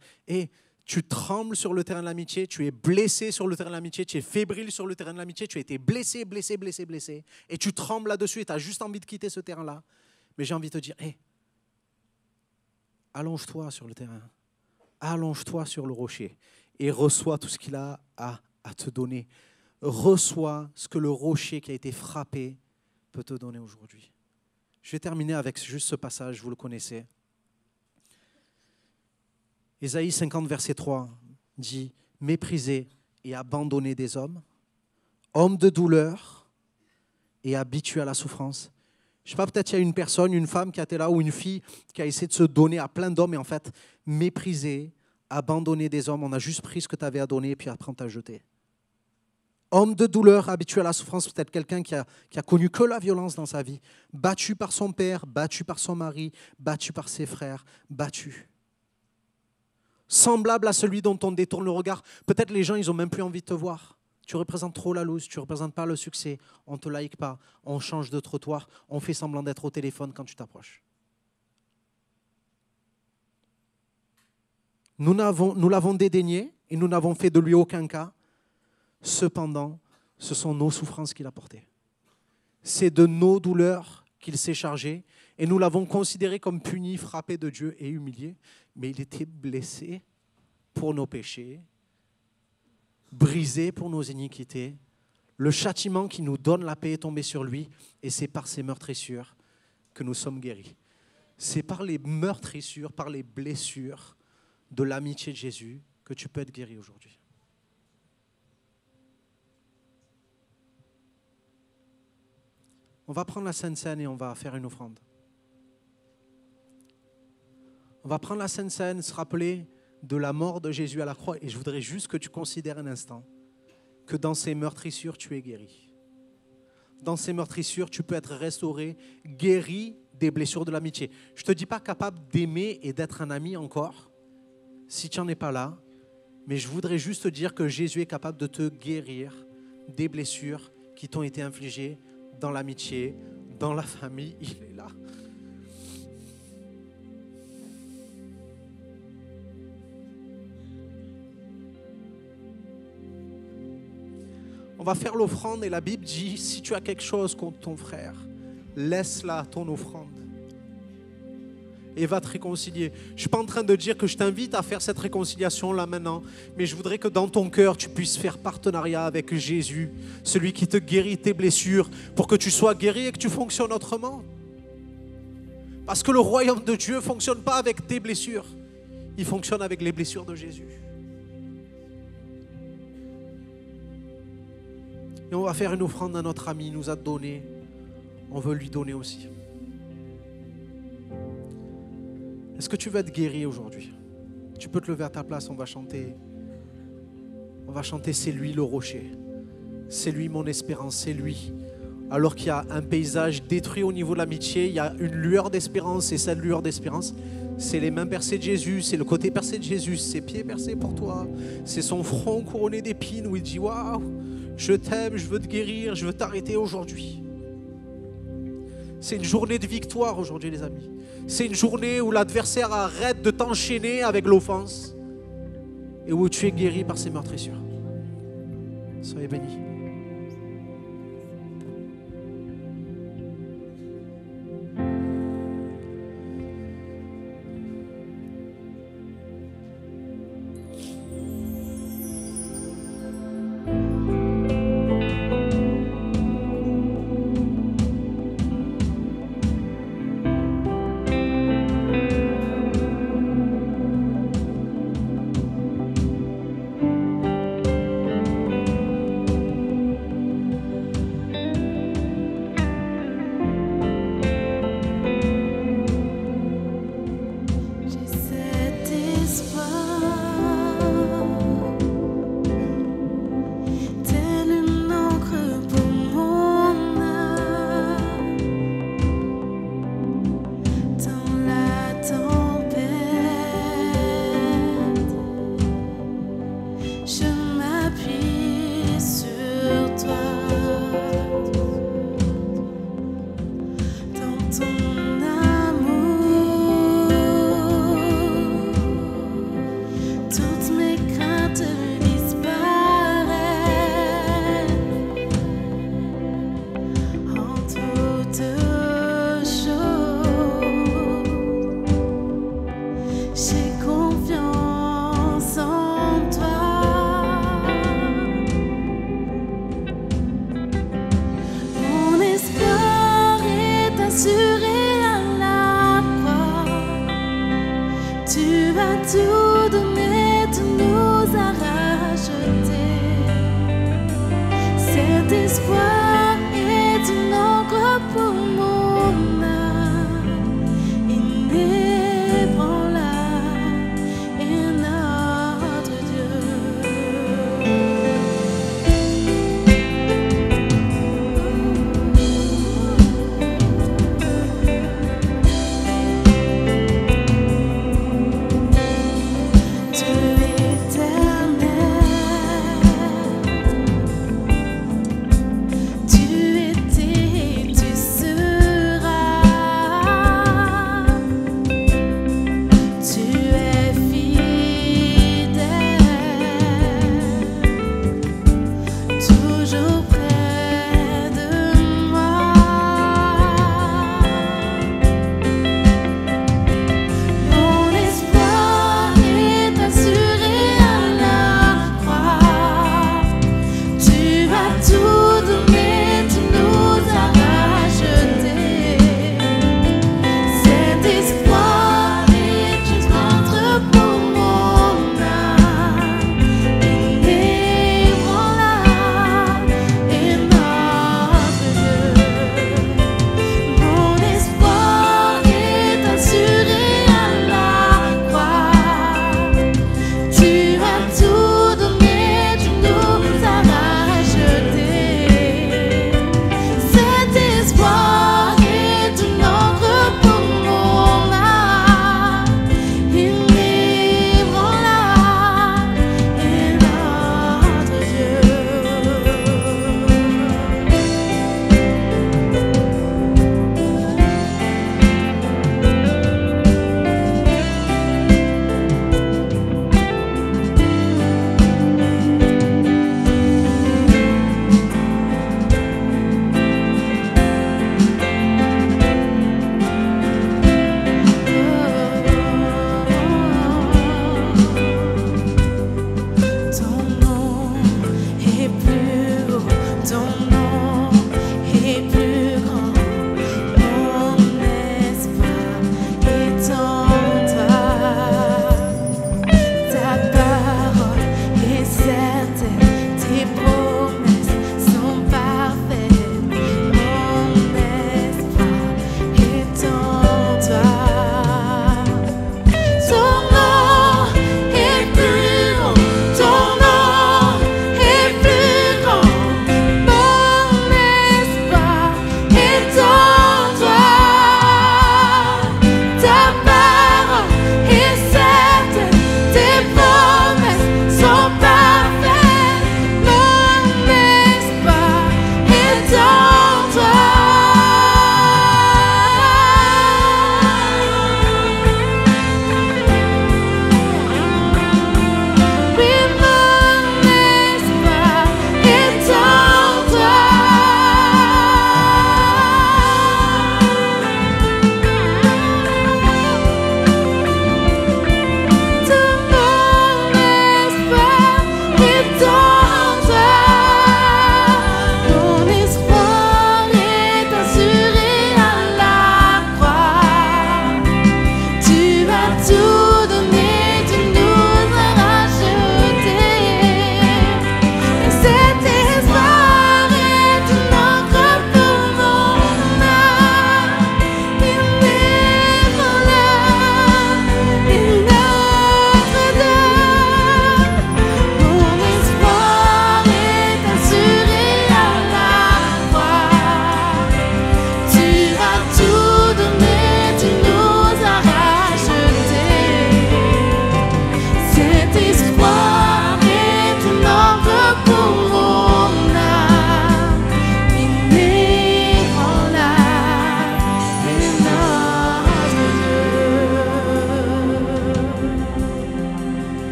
tu trembles sur le terrain de l'amitié, tu es blessé sur le terrain de l'amitié, tu es fébrile sur le terrain de l'amitié, tu as été blessé, et tu trembles là-dessus et tu as juste envie de quitter ce terrain-là. Mais j'ai envie de te dire, allonge-toi sur le terrain, allonge-toi sur le rocher et reçois tout ce qu'il a à te donner. Reçois ce que le rocher qui a été frappé peut te donner aujourd'hui. Je vais terminer avec juste ce passage, vous le connaissez. Ésaïe 50, verset 3 dit « Méprisé et abandonné des hommes, homme de douleur et habitué à la souffrance. » Je ne sais pas, peut-être il y a une personne, une femme qui a été là ou une fille qui a essayé de se donner à plein d'hommes et en fait, méprisé, abandonné des hommes. On a juste pris ce que tu avais à donner et puis après on t'a jeté. Homme de douleur, habitué à la souffrance, peut-être quelqu'un qui a connu que la violence dans sa vie, battu par son père, battu par son mari, battu par ses frères, battu. Semblable à celui dont on détourne le regard. Peut-être les gens, ils n'ont même plus envie de te voir. Tu représentes trop la loose, tu ne représentes pas le succès, on ne te like pas, on change de trottoir, on fait semblant d'être au téléphone quand tu t'approches. Nous l'avons dédaigné et nous n'avons fait de lui aucun cas. Cependant, ce sont nos souffrances qu'il a portées. C'est de nos douleurs qu'il s'est chargé et nous l'avons considéré comme puni, frappé de Dieu et humilié. Mais il était blessé pour nos péchés, brisé pour nos iniquités. Le châtiment qui nous donne la paix est tombé sur lui et c'est par ses meurtrissures que nous sommes guéris. C'est par les meurtrissures, par les blessures de l'amitié de Jésus que tu peux être guéri aujourd'hui. On va prendre la Sainte Seine et on va faire une offrande. On va prendre la Sainte Seine, se rappeler de la mort de Jésus à la croix. Et je voudrais juste que tu considères un instant que dans ces meurtrissures, tu es guéri. Dans ces meurtrissures, tu peux être restauré, guéri des blessures de l'amitié. Je ne te dis pas capable d'aimer et d'être un ami encore, si tu n'en es pas là. Mais je voudrais juste te dire que Jésus est capable de te guérir des blessures qui t'ont été infligées dans l'amitié, dans la famille. Il est là. On va faire l'offrande et la Bible dit, si tu as quelque chose contre ton frère, laisse-la ton offrande et va te réconcilier. Je ne suis pas en train de dire que je t'invite à faire cette réconciliation là maintenant, mais je voudrais que dans ton cœur, tu puisses faire partenariat avec Jésus, celui qui te guérit tes blessures, pour que tu sois guéri et que tu fonctionnes autrement. Parce que le royaume de Dieu ne fonctionne pas avec tes blessures, il fonctionne avec les blessures de Jésus. Et on va faire une offrande à notre ami, il nous a donné, on veut lui donner aussi. Est-ce que tu veux être guéri aujourd'hui? Tu peux te lever à ta place, on va chanter. On va chanter, c'est lui le rocher. C'est lui mon espérance, c'est lui. Alors qu'il y a un paysage détruit au niveau de l'amitié, il y a une lueur d'espérance et cette lueur d'espérance, c'est les mains percées de Jésus, c'est le côté percé de Jésus, ses pieds percés pour toi. C'est son front couronné d'épines où il dit « Waouh, je t'aime, je veux te guérir, je veux t'arrêter aujourd'hui. » C'est une journée de victoire aujourd'hui les amis. C'est une journée où l'adversaire arrête de t'enchaîner avec l'offense et où tu es guéri par ses meurtrissures. Soyez bénis.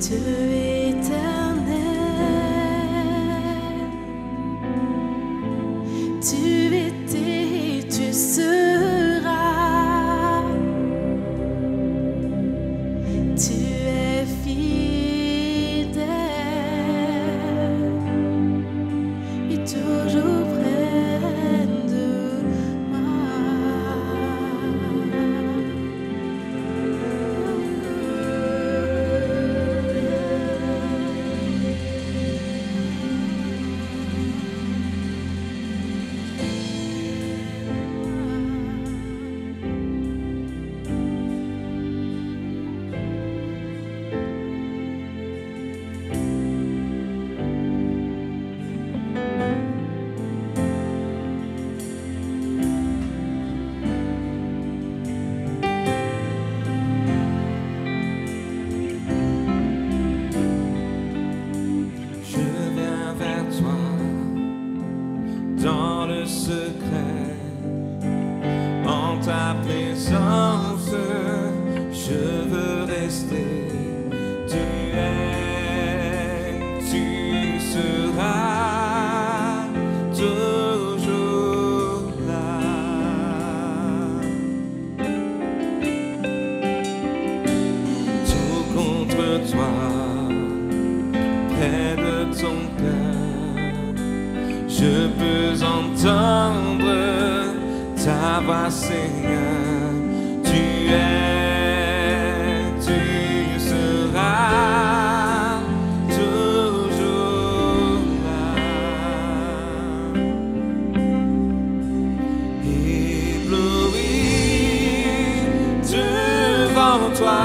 Dieu éternel, tu étais, tu seras, tu es fidèle et toujours près de moi. Je viens vers toi dans le secret, en ta présence, je veux rester. Tu es, tu seras toujours là. Tout contre toi, près de ton cœur, je peux entendre ta voix, Seigneur. Tu es, tu seras toujours là. Ébloui devant toi,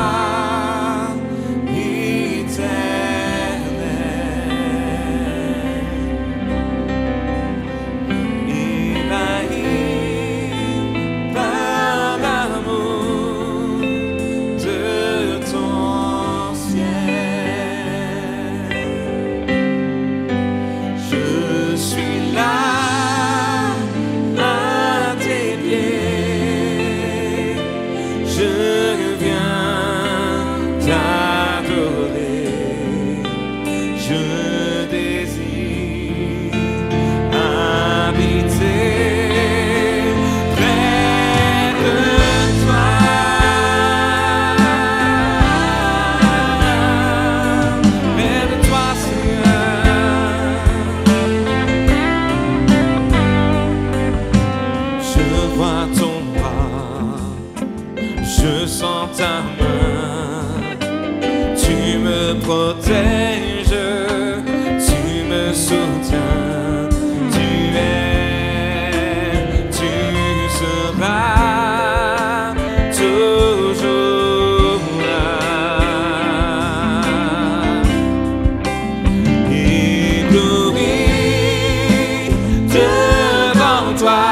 protège, tu me soutiens, tu es, tu seras toujours là. Ébloui devant toi,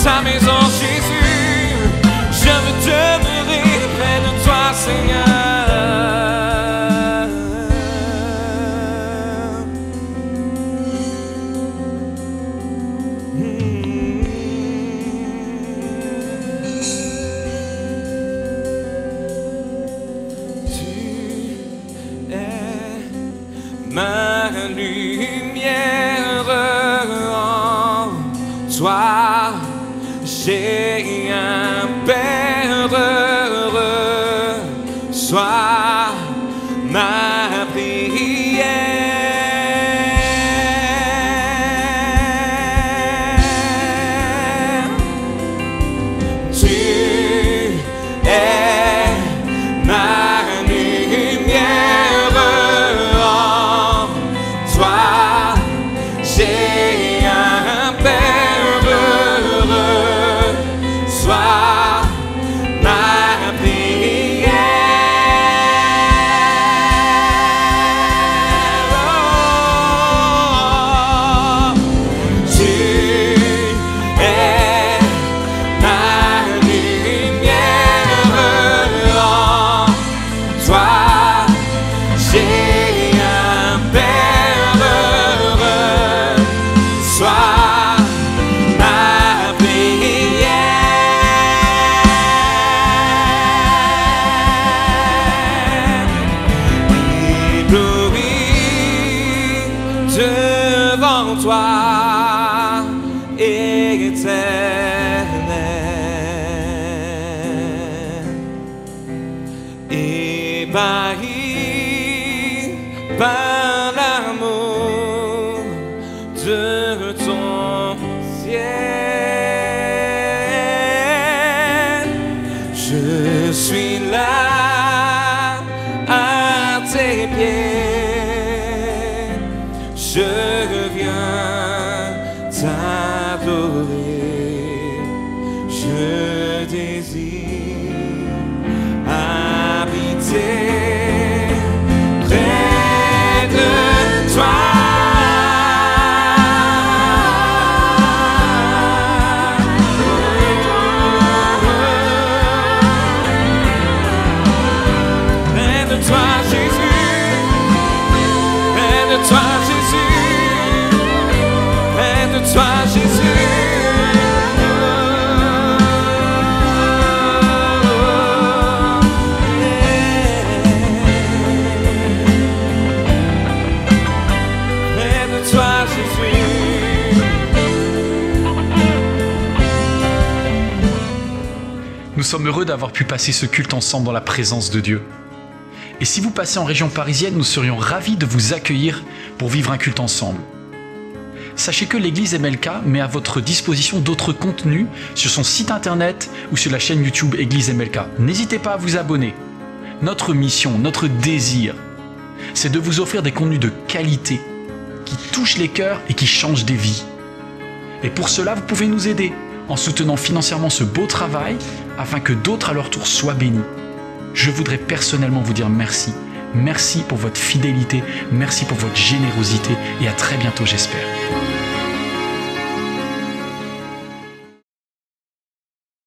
ta maison, Jésus, je veux demeurer près de toi, Seigneur. Tu es ma lumière en toi. J'ai un Père heureux, sois ma prière. en toi, éternel, ébahi par l'amour de ton ciel. Je suis là à tes pieds, je viens t'adorer, je désire habiter près de toi. Près de toi, Jésus, près de toi, Jésus, près de toi, Jésus. Près de toi, Jésus. Nous sommes heureux d'avoir pu passer ce culte ensemble dans la présence de Dieu. Et si vous passez en région parisienne, nous serions ravis de vous accueillir pour vivre un culte ensemble. Sachez que l'église MLK met à votre disposition d'autres contenus sur son site internet ou sur la chaîne YouTube Église MLK. N'hésitez pas à vous abonner. Notre mission, notre désir, c'est de vous offrir des contenus de qualité qui touchent les cœurs et qui changent des vies. Et pour cela, vous pouvez nous aider en soutenant financièrement ce beau travail afin que d'autres à leur tour soient bénis. Je voudrais personnellement vous dire merci. Merci pour votre fidélité, merci pour votre générosité et à très bientôt j'espère.